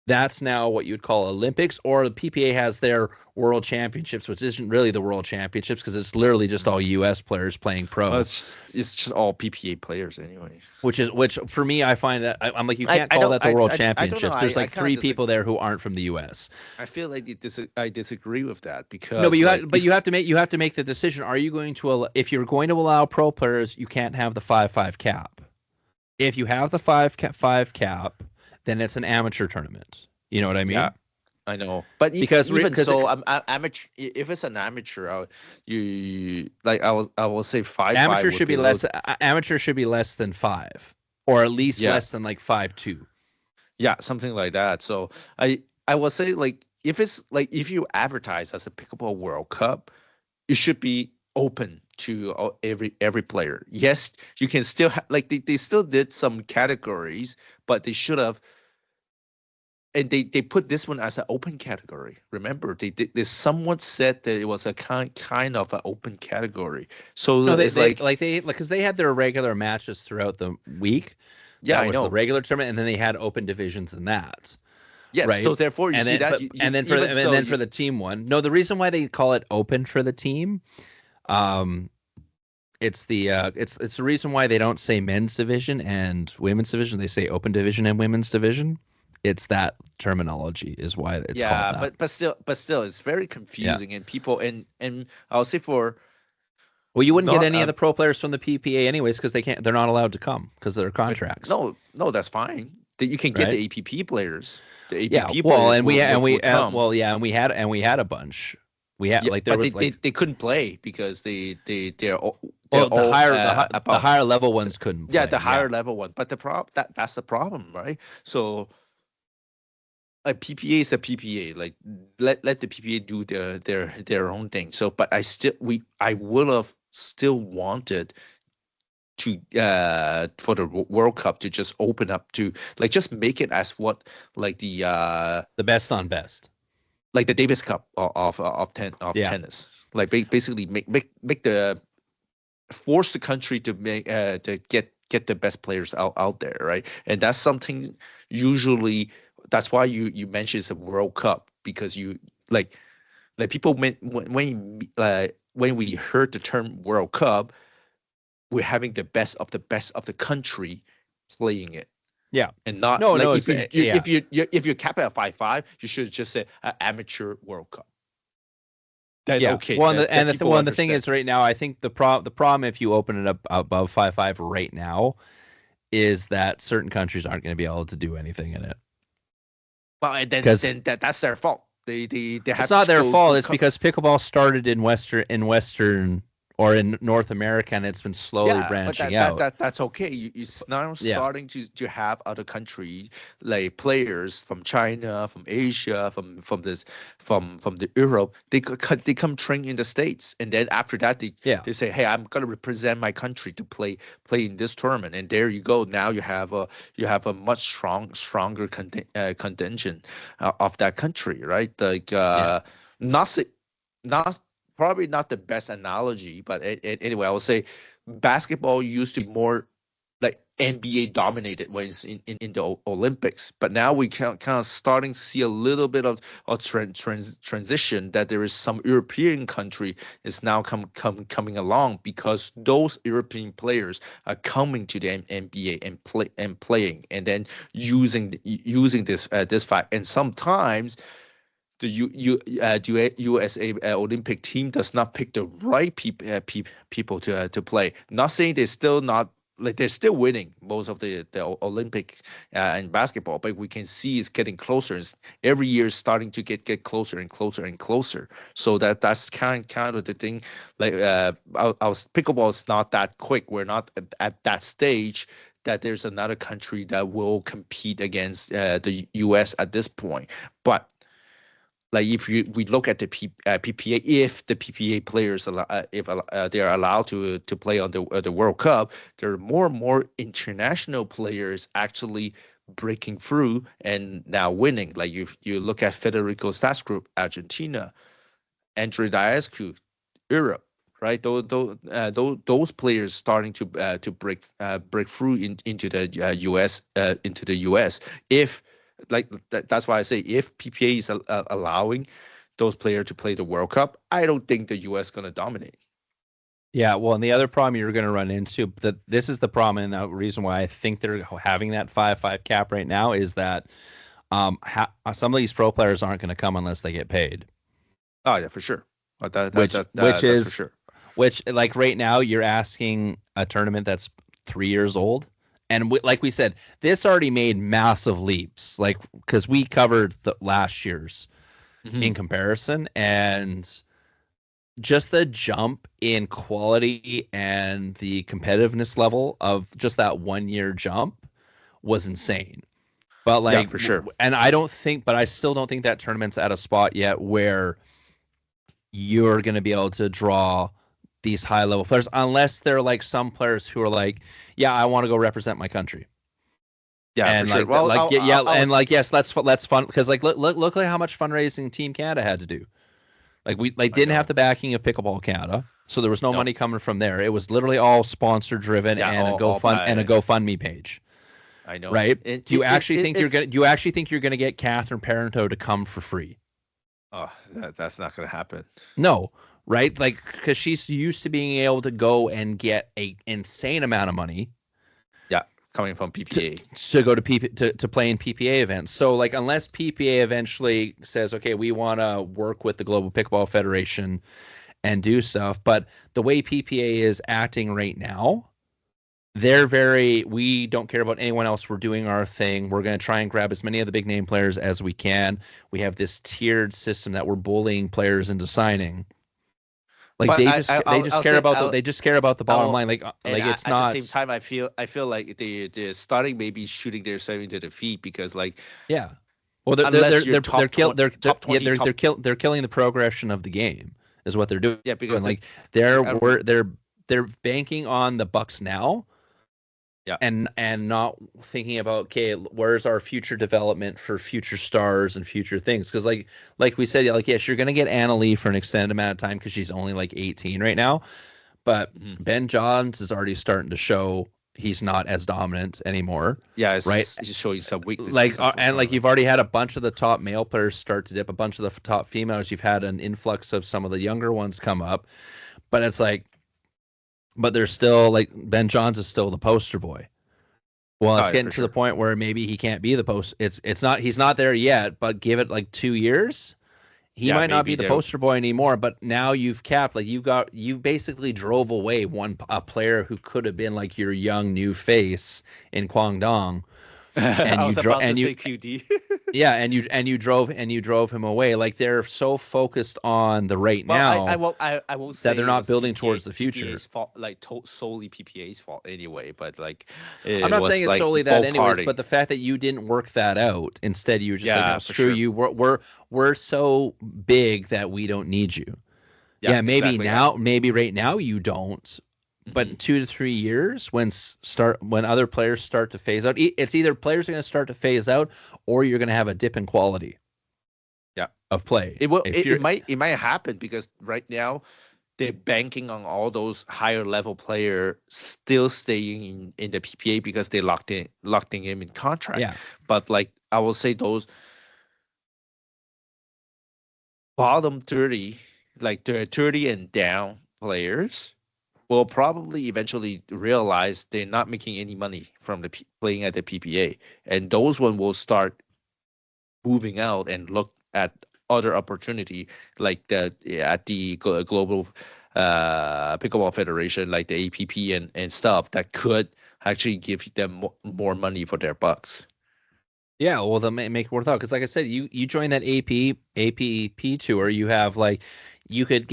that's now what you'd call Olympics, or the PPA has their World Championships, which isn't really the World Championships because it's literally just all U.S. players playing pro. Well, it's just all PPA players anyway. Which for me, I find that I'm like, you can't call that the World Championships. There's like 3 people there who aren't from the U.S. I feel like I disagree with that, because no, but you have to make the decision. Are you going to if you're going to allow pro players, you can't have the 5.5 cap. If you have the 5 cap, then it's an amateur tournament. You know what I mean? Yeah, I know. But I'm amateur. If it's an amateur, I will say 5. Amateur should be less. Amateur should be less than 5. or at least Yeah, less than like 5'2". yeah, something like that. So I will say like if it's like if you advertise as a pickleball World Cup, it should be open to every player. Yes, you can still like they still did some categories, but they should have, and they put this one as an open category. Remember, they somewhat said that it was a kind of an open category. So No, it's like, they because they had their regular matches throughout the week. yeah, That I was the know. regular tournament, and then they had open divisions in that, Yes, right? so therefore you And see then, that but you and then even so for you, the team one. No, the reason why they call it open for the team, um, it's the reason why they don't say men's division and women's division. They say open division and women's division. It's that terminology is why it's called yeah, that. but still it's very Yeah. confusing, and people, and I'll say for Well, you wouldn't get not any of the pro players from the PPA anyways because they're not allowed to come because of their contracts, no, that's fine. That you can get right? the APP players. The Yeah. APP Well, players and we will come. well, yeah, and we had a bunch. We had Yeah, like there but was like they couldn't play because they're well all the about, higher level ones couldn't yeah, play. the Yeah. higher level one. But that's the problem, right? So a PPA is a PPA. Like let the PPA do their own thing. So, but I would have still wanted to for the World Cup to just open up to like just make it as what like The best on best. the Davis Cup of Yeah. tennis. Like basically make the force the country to make to get the best players out there, right? And that's something usually that's why you mentioned it's a World Cup because you like people when we heard the term World Cup, we're having the best of the country playing it. Yeah. And not No, like no, if yeah. if you cap it at 5-5, you should just say amateur World Cup. Then Yeah. okay, Well, that people the thing understand. is right now, I think the problem if you open it up above 5-5 right now is that certain countries aren't going to be able to do anything in it. Well, and Because then that's their fault. They it's have not to their go fault. It's because pickleball started in Western or in North America, and it's been slowly yeah, but branching out. that's okay. You're now Yeah. starting to have other countries like players from China, from Asia, from the Europe. They come train in the States, and then after that Yeah. they say, hey, I'm gonna represent my country to play in this tournament, and there you go. Now you have a much stronger contingent of that country, right? Like Yeah. not say, not probably not the best analogy, but anyway, I would say basketball used to be more like NBA dominated when it's in the Olympics. But now we kind of starting to see a little bit of transition that there is some European country is now coming along because those European players are coming to the NBA and playing and then using this fact. And sometimes the USA Olympic team does not pick the right people to play. Not saying they're still not like they're still winning most of the Olympics in basketball, but we can see it's getting closer. Every year, it's starting to get closer and closer and closer. So that's kind of the thing. Like our pickleball is not that quick. We're not at that stage that there's another country that will compete against the US at this point, but like if we look at the PPA, if the PPA players if they are allowed to play on the World Cup, there are more and more international players actually breaking through and now winning. Like you look at Federico Group, Argentina, Andre Diascu, Europe, right? Those players starting to break through into the US. If like that's why I say if PPA is allowing those players to play the World Cup, I don't think the US gonna dominate. Yeah, well, and the other problem you're going to run into that this is the problem, and the reason why I think they're having that 5-5 cap right now is that some of these pro players aren't going to come unless they get paid. Oh yeah, for sure. Which That's for is sure. which like right now you're asking a tournament that's 3 years old, and like we said, this already made massive leaps. Like because we covered the last year's Hmm. in comparison, and just the jump in quality and the competitiveness level of just that 1 year jump was insane. But Yeah, like, for sure. and but I still don't think that tournament's at a spot yet where you're going to be able to draw these high level players unless they're like some players who are like, yeah, I want to go represent my country. Yeah, for And sure. like, Well, like yeah, I and was like, yes, let's fun because like look at how much fundraising Team Canada had to do. Like we like I didn't have know. the backing of Pickleball Canada, so there was no No. money coming from there. It was literally all sponsor driven Yeah, and all a by GoFundMe page, I know. right? It, Do you it, it, actually it think it's you're gonna get Catherine Parento to come for free? oh, that's not gonna happen. No, right? Like because she's used to being able to go and get a insane amount of money Yeah, coming from to PPA. to go to to play in PPA events. So like unless PPA eventually says, okay, we want to work with the Global Pickleball Federation and do stuff, but the way PPA is acting right now, we don't care about anyone else. We're doing our thing. We're going to try and grab as many of the big name players as we can. We have this tiered system that we're bullying players into signing. Like But they just I'll care say about they just care about the I bottom will, line. and Like it's at the same not. time, I feel like they're starting maybe shooting themselves into the feet because like Yeah. Well, they're they're unless they're you're they're they're top kill 20, they're, they're top yeah 20, top they're killing the progression of the game is what they're doing. yeah because Like they're uh, we're they're banking on the Bucks now yeah and not thinking about, okay, where's our future development for future stars and future things, because like we said, yeah, like, yes, you're going to get Anna Lee for an extended amount of time because she's only like 18 right now, but mhm. Ben Johns is already starting to show he's not as dominant anymore, Yeah, right? it's showing some Like weaknesses and like unfortunately. you've already had a bunch of the top male players start to dip, a bunch of the top females, you've had an influx of some of the younger ones come up, but it's like, but they're still like, Ben Johns is still the poster boy. Well, Oh it's yeah, getting for to the sure. point where maybe he can't be the post. It's not, he's not there yet, but give it like 2 years, he Yeah, might not be maybe the they're poster boy anymore. But now you've capped, like you basically drove away a player who could have been like your young new face in Guangdong, and I you was drove about to say QD. yeah, and you drove him away. Like they're so focused on the right Well, now I won't that they're say it not was building towards the PPA's future. fault, like solely PPA's fault anyway. But like, I'm it not saying was it's like solely that both anyways, party. but the fact that you didn't work that out, instead you were just like, no, Yeah, for screw sure. you. We're so big that we don't need you. Yeah, Yeah, maybe exactly. now, maybe right now you don't, but Mhm. in 2 to 3 years, when other players start to phase out, it's either players are going to start to phase out, or you're going to have a dip in quality Yeah, of play. it will. If you're It might happen because right now they're banking on all those higher level player still staying in the PPA because they locked in him in contract. Yeah, But like I will say those bottom 30, like the 30 and down players will probably eventually realize they're not making any money from the playing at the PPA, and those one will start moving out and look at other opportunity like the at the global pickleball federation like the APP and stuff that could actually give them more money for their bucks. yeah. Well, they'll make it worth out because, like I said, you join that APP tour, you have like, you could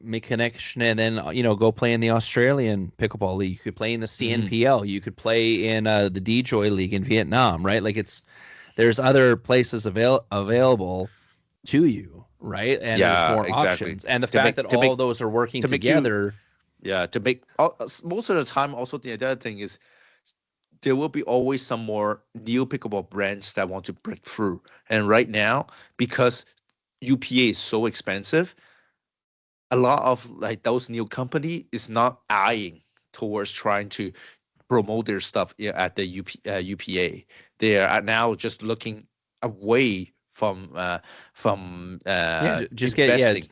make connection and then go play in the Australian pickleball league. You could play in the Hmm. CNPL. You could play in the DJoy league in Vietnam, right? Like there's other places available to you, right? And there's Yeah, more exactly. options. And the fact that To all of make those are working to make you together, yeah to make most of the time also the other thing is there will be always some more new pickleball brands that want to break through. And right now, because UPA is so expensive, a lot of like those new company is not eyeing towards trying to promote their stuff at the UPA. They are now just looking away from yeah, investing.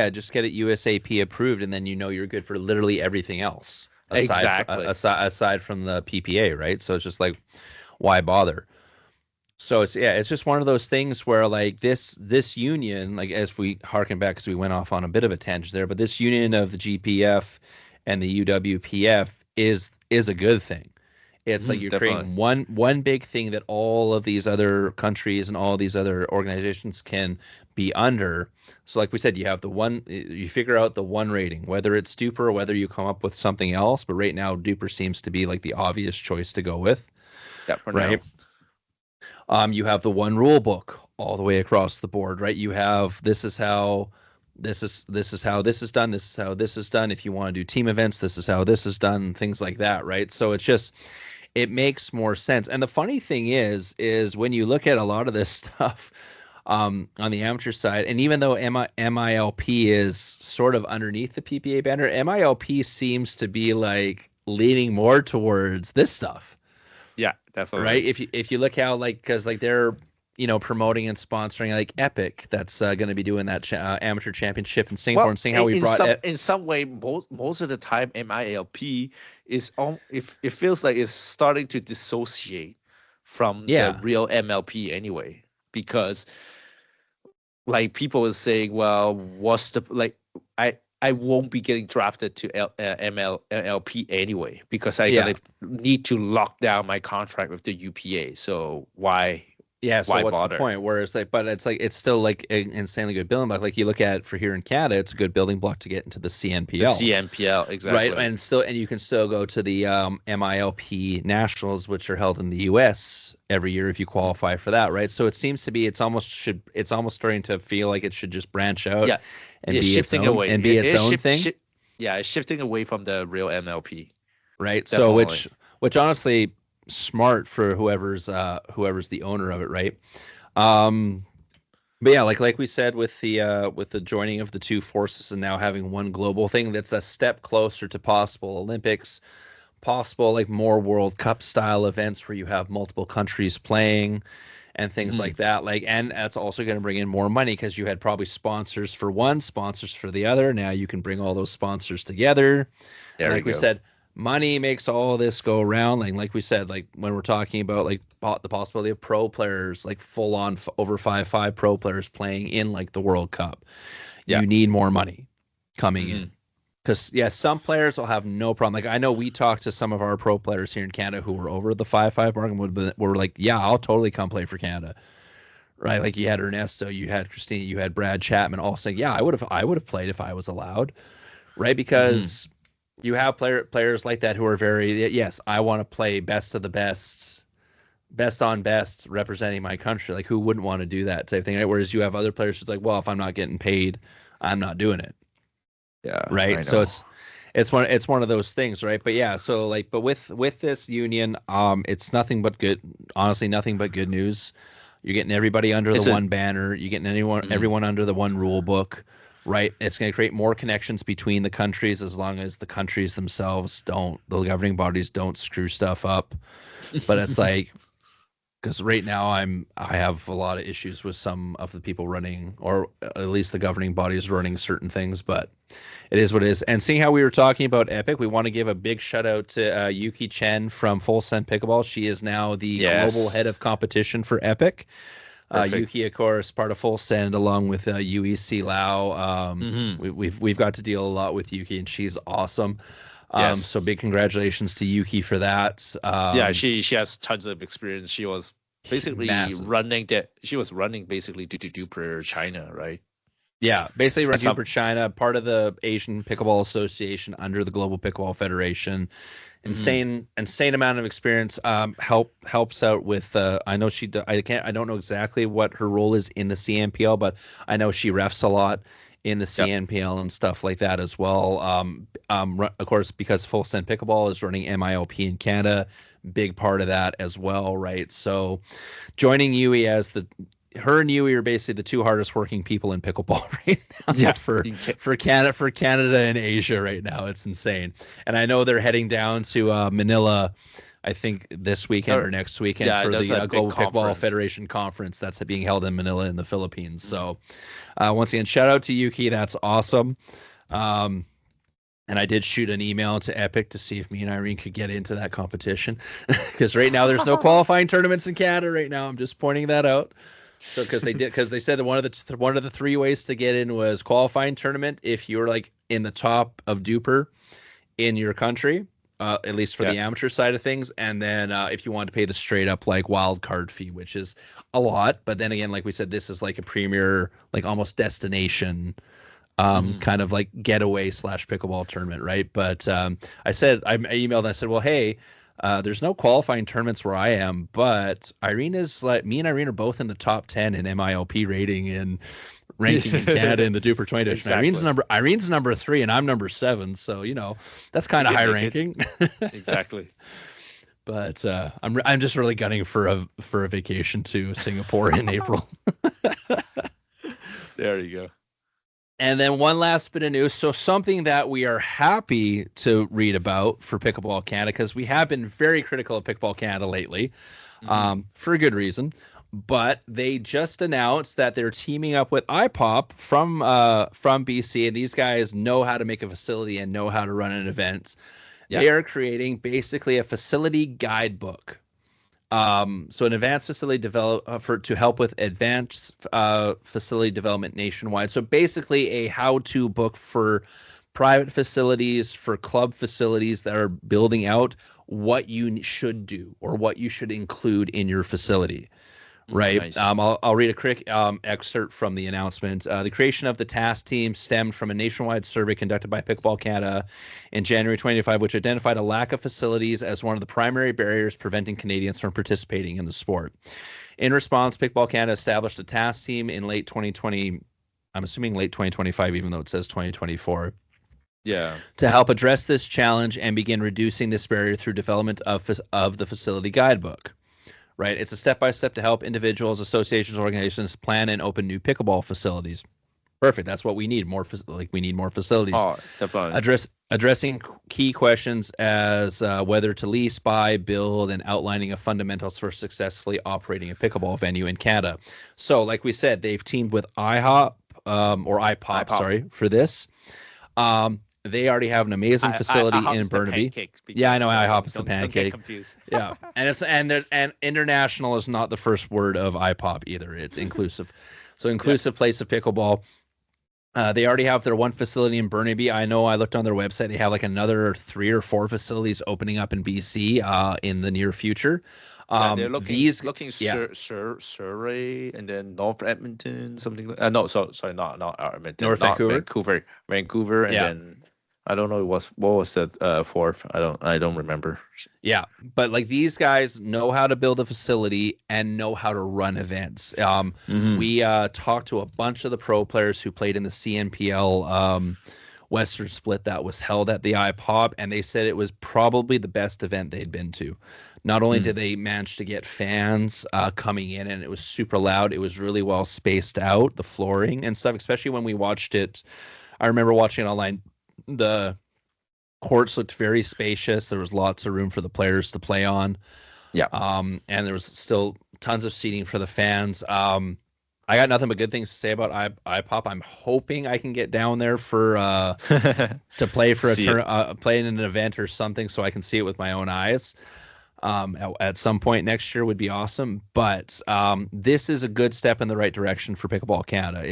just get it USAP approved, and then you're good for literally everything else Exactly. aside from the PPA, right? So it's just like, why bother? So it's just one of those things where like this union, like as we harken back, because we went off on a bit of a tangent there, but this union of the GPF and the UWPF is a good thing. It's like you're Definitely. creating one big thing that all of these other countries and all these other organizations can be under. So like we said, you have you figure out the one rating, whether it's Duper or whether you come up with something else. But right now, Duper seems to be like the obvious choice to go with, Yeah, for right? now. You have the one rule book all the way across the board, right? You have this is how this is done. This is how this is done. If you want to do team events, this is how this is done. Things like that, right? So it makes more sense. And the funny thing is when you look at a lot of this stuff on the amateur side, and even though MILP is sort of underneath the PPA banner, MILP seems to be like leaning more towards this stuff, Yeah, right? definitely. If you look how like because like they're promoting and sponsoring like Epic that's going to be doing that amateur championship in Singapore, Well, and seeing how we in brought it. in some way, most of the time, MILP is on. If it feels like it's starting to dissociate from the Yeah, real MLP anyway, because like people are saying, well, what's the like? I won't be getting drafted to MLP anyway because I yeah. gonna need to lock down my contract with the UPA. So Yeah, so why what's the bother? point? Where it's like it's still like an insanely good building block. Like you look at for here in Canada, it's a good building block to get into the The CNPL, CNPL right? exactly. And you can still go to the MILP nationals, which are held in the U.S. every year if you qualify for that, right? So it seems to be it's almost starting to feel like it should just branch out Yeah, and it's be its shifting own away. and be its It's own thing, yeah, it's shifting away from the real MLP. right? So Definitely. which honestly smart for whoever's the owner of it, right? Um, But yeah, like we said with the joining of the two forces and now having one global thing, that's a step closer to possible Olympics, possible like more World Cup style events where you have multiple countries playing and things Mhm. like that. Like, and that's also going to bring in more money because you had probably sponsors for one, sponsors for the other. Now you can bring all those sponsors together. And There we like we go. said, money makes all this go around. Like we said, like when we're talking about like the possibility of pro players, like full on over 5-5 pro players playing in like the World Cup, Yeah. you need more money coming in. Hmm. Because yeah, some players will have no problem. Like I know we talked to some of our pro players here in Canada who were over the 5-5 mark and were like, yeah, I'll totally come play for Canada. Right? Like you had Ernesto, you had Christina, you had Brad Chapman all saying, yeah, I would have played if I was allowed. Right? Hmm. Because you have players like that who are very yes, I want to play best of the best, best on best, representing my country. Like who wouldn't want to do that type of thing? Right? Whereas you have other players who's like, well, if I'm not getting paid, I'm not doing it. Yeah, Right? I So know. it's one of those things, right? But yeah, so like, but with this union, it's nothing but good. Honestly, nothing but good news. You're getting everybody under the It's a one banner. You're getting mm, everyone under the one rule book, right? It's going to create more connections between the countries as long as the countries themselves don't, the governing bodies don't screw stuff up. But it's like because right now I have a lot of issues with some of the people running, or at least the governing bodies running certain things. But it is what it is. And seeing how we were talking about Epic, we want to give a big shout out to Yuki Chen from Fullsend Pickleball. She is now the global head yes. of competition for Epic. Perfect. Yuki, of course, part of Fullsend, along with UEC Lao. Hmm. We've got to deal a lot with Yuki, and she's awesome. So Yes. big congratulations to Yuki for that. Yeah, she has tons of experience. She was basically Massive. running basically to do per China, right? Yeah, basically run Some Duper China, part of the Asian Pickleball Association under the Global Pickleball Federation. mhm. Insane amount of experience. Helps out with. I know I don't know exactly what her role is in the CNPL, but I know she refs a lot in the Yep. CNPL and stuff like that as well. Of course, because Full Send Pickleball is running MIOP in Canada, big part of that as well, right? So joining Yui as the her and Yui are basically the two hardest working people in pickleball right now Yeah. for You can, Canada and Asia right now. It's insane. And I know they're heading down to Manila, I think this weekend or next weekend yeah, for there's the a big Global Pickleball conference. Federation conference that's being held in Manila in the Philippines. Mhm. So once again, shout out to Yuki. That's awesome. Um, and I did shoot an email to Epic to see if me and Irene could get into that competition because right now there's no qualifying tournaments in Canada. Right now, I'm just pointing that out. So because they said that one of the three ways to get in was qualifying tournament if you're like in the top of Duper in your country, at least for the amateur side of things. And then if you want to pay the straight up like wild card fee, which is a lot, but then again, like we said, this is like a premier, like almost destination kind of like getaway / pickleball tournament, right? But I emailed and I said, well, hey, there's no qualifying tournaments where I am, but me and Irene are both in the top 10 in MILP rating and ranking in Canada in the Duper 20 edition. Exactly. Irene's number 3 and I'm number 7, so that's kind of high ranking. Exactly. But I'm just really gunning for a vacation to Singapore in April. There you go. And then one last bit of news. So something that we are happy to read about for Pickleball Canada, because we have been very critical of Pickleball Canada lately, for a good reason. But they just announced that they're teaming up with IPOP from BC, and these guys know how to make a facility and know how to run an event. Yep. They are creating basically a facility guidebook. So an advanced facility to help with advanced facility development nationwide. So basically a how-to book for private facilities, for club facilities that are building out what you should do or what you should include in your facility. Right. Nice. I'll read a quick excerpt from the announcement. The creation of the task team stemmed from a nationwide survey conducted by Pickleball Canada in January 2025, which identified a lack of facilities as one of the primary barriers preventing Canadians from participating in the sport. In response, Pickleball Canada established a task team in late 2020. I'm assuming late 2025, even though it says 2024. Yeah. To help address this challenge and begin reducing this barrier through development of the facility guidebook. Right, it's a step-by-step to help individuals, associations, organizations plan and open new pickleball facilities. Perfect. That's what we need. We need more facilities. Oh, definitely. Addressing key questions as whether to lease, buy, build, and outlining of fundamentals for successfully operating a pickleball venue in Canada. So, like we said, they've teamed with IHOP or IPOP, sorry, for this. They already have an amazing facility in Burnaby. Yeah, I know. IHOP is the pancake. Don't get confused. Yeah, and international is not the first word of IPOP either. It's inclusive. So inclusive place of pickleball. They already have their one facility in Burnaby. I know I looked on their website. They have like another 3 or 4 facilities opening up in BC in the near future. They're looking Surrey and then North Edmonton, something like sorry, not Edmonton. Vancouver, and then I don't know what was the fourth. I don't remember. Yeah, but like these guys know how to build a facility and know how to run events. We talked to a bunch of the pro players who played in the CNPL Western Split that was held at the IPOP, and they said it was probably the best event they'd been to. Not only did they manage to get fans coming in, and it was super loud, it was really well spaced out, the flooring and stuff, especially when we watched it. I remember watching it online. The courts looked very spacious. There was lots of room for the players to play on. Yeah. And there was still tons of seating for the fans. I got nothing but good things to say about IPOP. I'm hoping I can get down there for to play for play in an event or something so I can see it with my own eyes. At some point next year would be awesome. But this is a good step in the right direction for Pickleball Canada.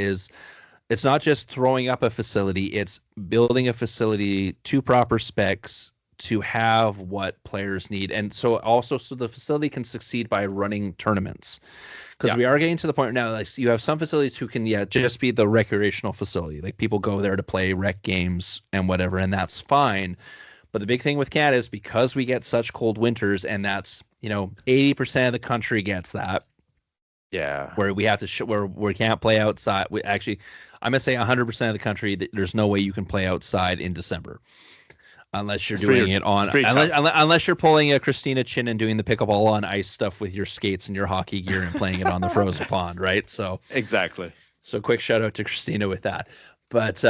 It's not just throwing up a facility, it's building a facility to proper specs to have what players need. And so the facility can succeed by running tournaments. Because we are getting to the point now, like you have some facilities who can just be the recreational facility. Like people go there to play rec games and whatever, and that's fine. But the big thing with Canada is because we get such cold winters, and that's 80% of the country gets that. Yeah, where we have to where we can't play outside. I'm gonna say 100% of the country. There's no way you can play outside in December, unless you're unless you're pulling a Christina Chen and doing the pickleball on ice stuff with your skates and your hockey gear and playing it on the frozen pond, right? So exactly. So quick shout out to Christina with that, but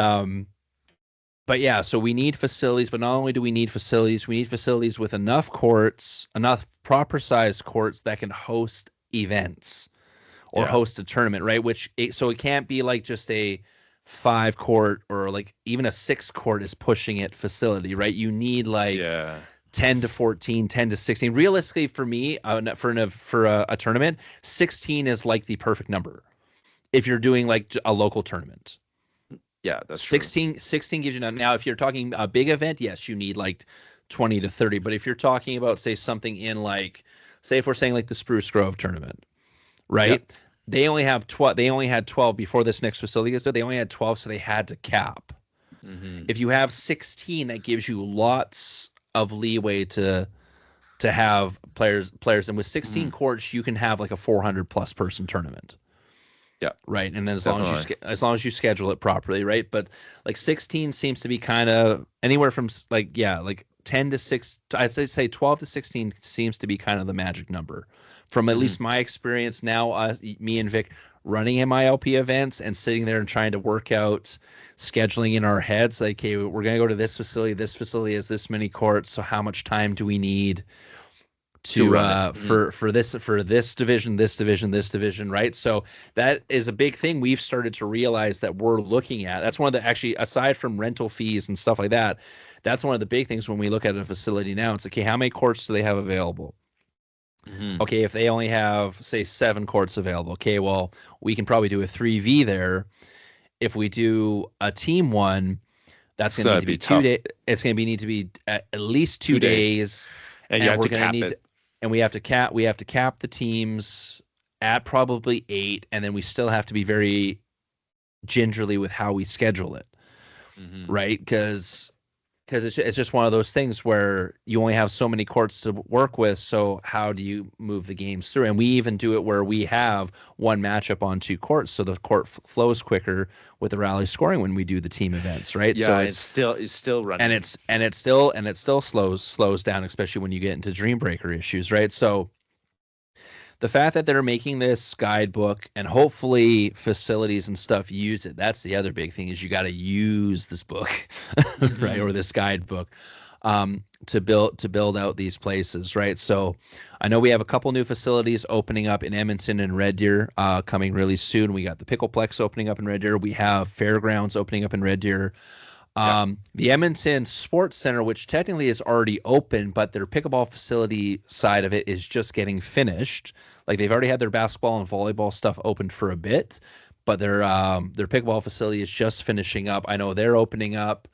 yeah. So we need facilities, but not only do we need facilities with enough courts, enough proper sized courts that can host events. Or host a tournament, right? So it can't be like just a 5-court or like even a 6-court is pushing it facility, right? You need like 10 to 14, 10 to 16. Realistically, for me, for a tournament, 16 is like the perfect number. If you're doing like a local tournament, yeah, that's 16 gives you now. If you're talking a big event, yes, you need like 20 to 30. But if you're talking about, say, something in like, say if we're saying like the Spruce Grove tournament, right? Yep. They only have 12. They only had 12 before this next facility is there. They only had 12, so they had to cap. If you have 16, that gives you lots of leeway to have players, and with 16 courts, you can have like a 400 plus person tournament. Yeah. Right. And then Definitely. as long as you schedule it properly, right? But like 16 seems to be kind of anywhere from like 10 to 6, I'd say 12 to 16 seems to be kind of the magic number. From at least my experience now, me and Vic running MILP events and sitting there and trying to work out scheduling in our heads, like, okay, we're going to go to this facility. This facility has this many courts. So how much time do we need to for this division, right? So that is a big thing we've started to realize that we're looking at. That's one of the, actually, aside from rental fees and stuff like that, that's one of the big things when we look at a facility now. It's like, okay, how many courts do they have available? Okay, if they only have, say, 7 courts available, okay, well, we can probably do a 3v there. If we do a team one, that's going to need to be 2 days. It's going to need to be at least 2 days. And you have to cap it. And we have to cap the teams at probably 8, and then we still have to be very gingerly with how we schedule it, right? Because it's just one of those things where you only have so many courts to work with. So how do you move the games through? And we even do it where we have one matchup on 2 courts, so the court flows quicker with the rally scoring when we do the team events, right? Yeah, so it's still running, and it still slows down, especially when you get into dream breaker issues, right? So the fact that they're making this guidebook, and hopefully facilities and stuff use it. That's the other big thing, is you got to use this book, right? Or this guidebook, to build out these places, right? So I know we have a couple new facilities opening up in Edmonton and Red Deer, coming really soon. We got the Pickleplex opening up in Red Deer. We have Fairgrounds opening up in Red Deer. The Edmonton Sports Center, which technically is already open, but their pickleball facility side of it is just getting finished. Like, they've already had their basketball and volleyball stuff open for a bit, but their pickleball facility is just finishing up. I know they're opening up.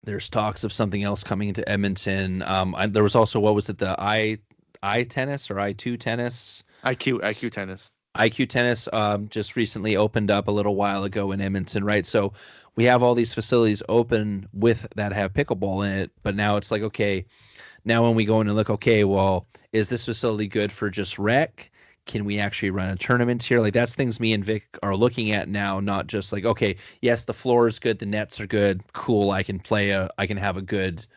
There's talks of something else coming into Edmonton. There was also, what was it, the I tennis or I2 tennis? IQ tennis. IQ Tennis just recently opened up a little while ago in Edmonton, right? So we have all these facilities open with that have pickleball in it, but now it's like, okay, now when we go in and look, okay, well, is this facility good for just rec? Can we actually run a tournament here? Like, that's things me and Vic are looking at now, not just like, okay, yes, the floor is good, the nets are good, cool, I can have a good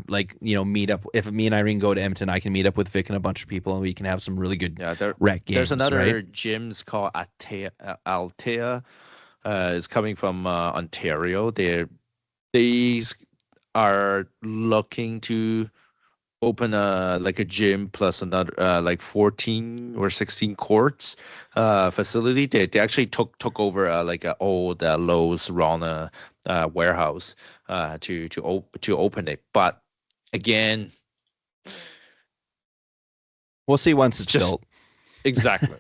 like, meet up. If me and Irene go to Edmonton, I can meet up with Vic and a bunch of people, and we can have some really good rec games. There's another right? gyms called Altea. It's coming from Ontario. They are looking to open a gym plus another like 14 or 16 courts facility. They actually took over like an old Lowe's Rana warehouse to open it. But again, we'll see once it's built. Exactly.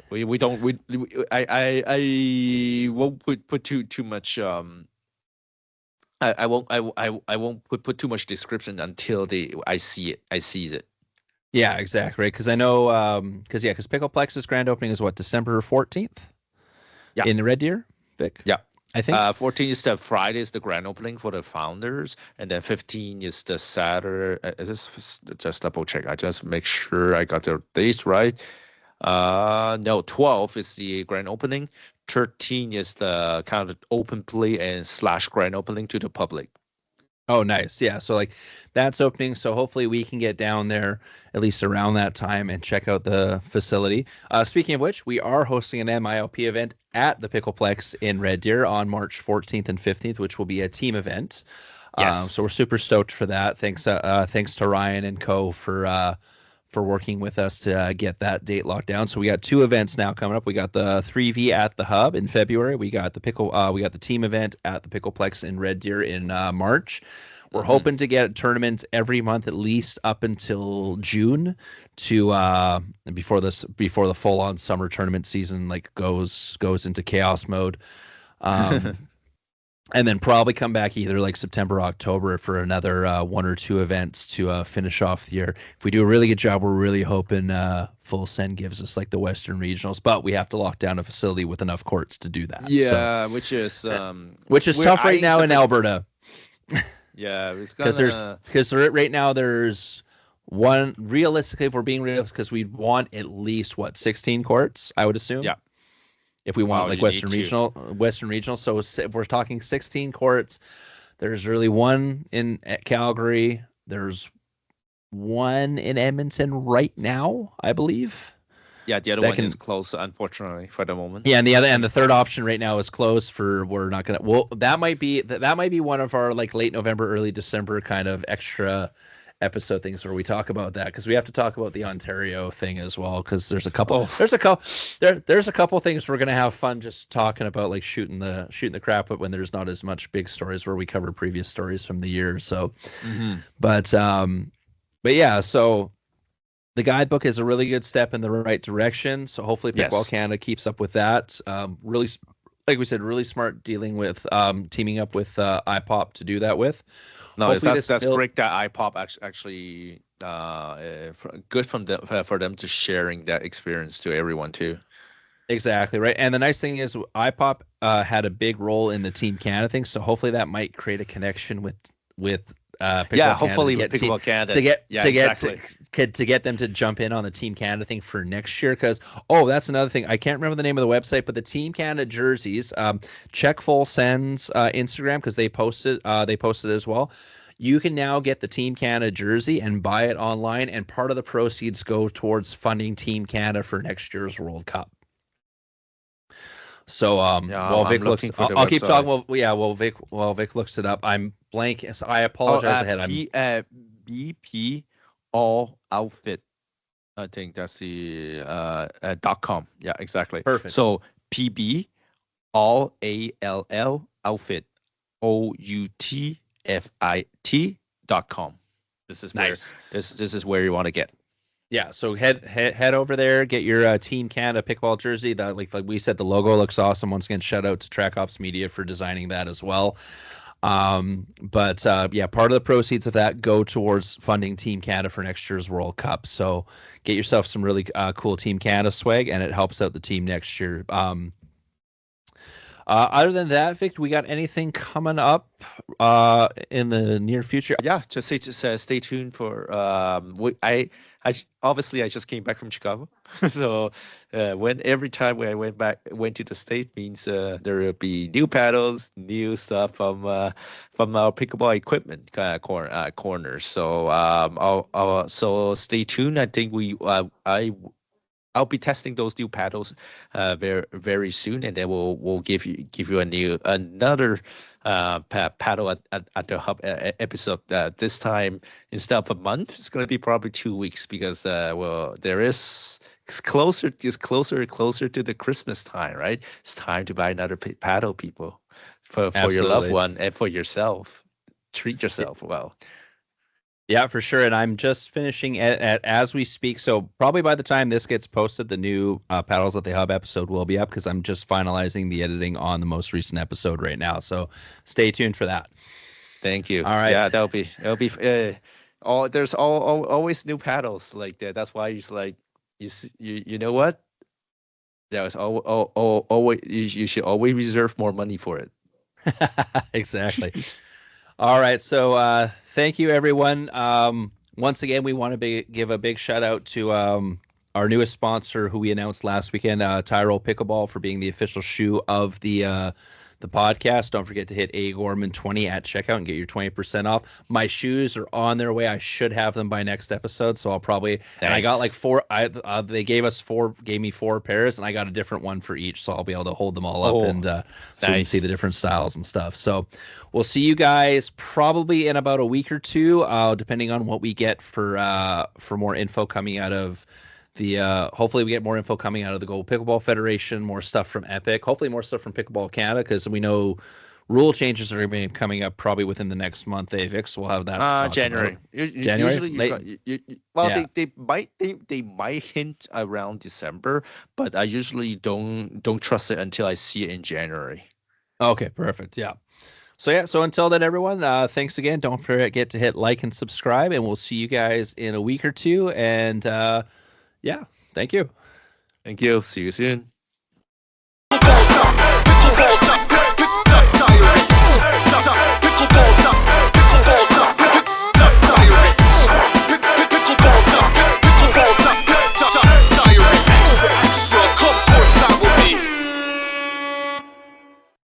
I won't put too much I won't put too much description until I see it. Yeah, exactly. Right, because I know because Pickleplex's grand opening is what, December 14th? Yeah, in Red Deer, Vic. Yeah, I think 14 is the Friday, is the grand opening for the founders, and then 15 is the Saturday. Is this just double check? I just make sure I got the dates right. No, 12 is the grand opening. 13 is the kind of open play and / grand opening to the public. Oh, nice. Yeah. So like that's opening. So hopefully we can get down there at least around that time and check out the facility. Speaking of which, we are hosting an MILP event at the Pickleplex in Red Deer on March 14th and 15th, which will be a team event. Yes. So we're super stoked for that. Thanks to Ryan and co for working with us to get that date locked down. So we got 2 events now coming up. We got the 3V at the Hub in February. We got the team event at the Pickleplex in Red Deer in March. We're hoping to get tournaments every month at least up until June to before the full on summer tournament season like goes into chaos mode. and then probably come back either like September, October for another 1 or 2 events to finish off the year. If we do a really good job, we're really hoping Fullsend gives us like the Western Regionals, but we have to lock down a facility with enough courts to do that. Yeah, which is tough right now in Alberta. Yeah, it's because right now there's one, realistically, if we're being realistic, because we'd want at least 16 courts, I would assume. Yeah. If we want like Western Regional. So if we're talking 16 courts, there's really one at Calgary. There's one in Edmonton right now, I believe. Yeah, the other one is closed, unfortunately, for the moment. Yeah, and the third option right now is closed we're not gonna. Well, that might be one of our like late November, early December kind of extra episode things where we talk about that, because we have to talk about the Ontario thing as well, because there's a couple there's a couple things we're gonna have fun just talking about, like shooting the crap, but when there's not as much big stories where we cover previous stories from the year. So, but yeah, so. The guidebook is a really good step in the right direction. So hopefully Pickleball Canada keeps up with that. Really, like we said, really smart dealing with teaming up with IPOP to do that with. No, that's great that IPOP actually good for them to sharing that experience to everyone too. Exactly right. And the nice thing is IPOP had a big role in the Team Canada thing. So hopefully that might create a connection with Pickleball hopefully with Pickleball Canada to get them to jump in on the Team Canada thing for next year. Because that's another thing, I can't remember the name of the website, but the Team Canada jerseys, check Fullsend's Instagram, because they posted as well. You can now get the Team Canada jersey and buy it online, and part of the proceeds go towards funding Team Canada for next year's World Cup. So while Vic looks, I'll keep talking. While Vic looks it up, I'm blank. So I apologize ahead. I'm BP All Outfit. I think that's the .com. Yeah, exactly. Perfect. So PB All ALL Outfit OUTFIT.com. This is nice. This is where you want to get. Yeah, so head over there, get your Team Canada Pickleball jersey. That like we said, the logo looks awesome. Once again, shout out to TrackOps Media for designing that as well. But part of the proceeds of that go towards funding Team Canada for next year's World Cup. So get yourself some really cool Team Canada swag, and it helps out the team next year. Other than that, Vic, we got anything coming up in the near future? Yeah, just stay tuned for. I obviously I just came back from Chicago, so every time when I went to the States means there will be new paddles, new stuff from our pickleball equipment corner. So so stay tuned. I think I'll be testing those new paddles very very soon, and then we'll give you another paddle at the hub episode. This time, instead of a month, it's going to be probably 2 weeks, because it's closer to the Christmas time, right? It's time to buy another paddle, people, for your loved one and for yourself. Treat yourself well. Yeah, for sure. And I'm just finishing as we speak. So probably by the time this gets posted, the new Paddles at the Hub episode will be up, because I'm just finalizing the editing on the most recent episode right now. So stay tuned for that. Thank you. All right. Yeah, it'll be. There's always new paddles like that. That's why it's like you know what? There's always you should always reserve more money for it. Exactly. All right. So thank you, everyone. Once again, we want to give a big shout out to our newest sponsor, who we announced last weekend, Tyrol Pickleball, for being the official shoe of the podcast. Don't forget to hit AGorman20 at checkout and get your 20% off. My shoes are on their way. I should have them by next episode, so I'll probably. Nice. And I got like 4. They gave me 4 pairs, and I got a different one for each, so I'll be able to hold them all up and so we can see the different styles and stuff. So we'll see you guys probably in about a week or 2, depending on what we get for more info coming out of. Hopefully we get more info coming out of the Global Pickleball Federation, more stuff from Epic, hopefully more stuff from Pickleball Canada, because we know rule changes are going to be coming up probably within the next month. Vic, so we'll have that. January. January. They might hint around December, but I usually don't trust it until I see it in January. Okay, perfect. Yeah. So yeah, so until then, everyone, thanks again. Don't forget to hit like and subscribe, and we'll see you guys in a week or two. And yeah, thank you. Thank you. See you soon.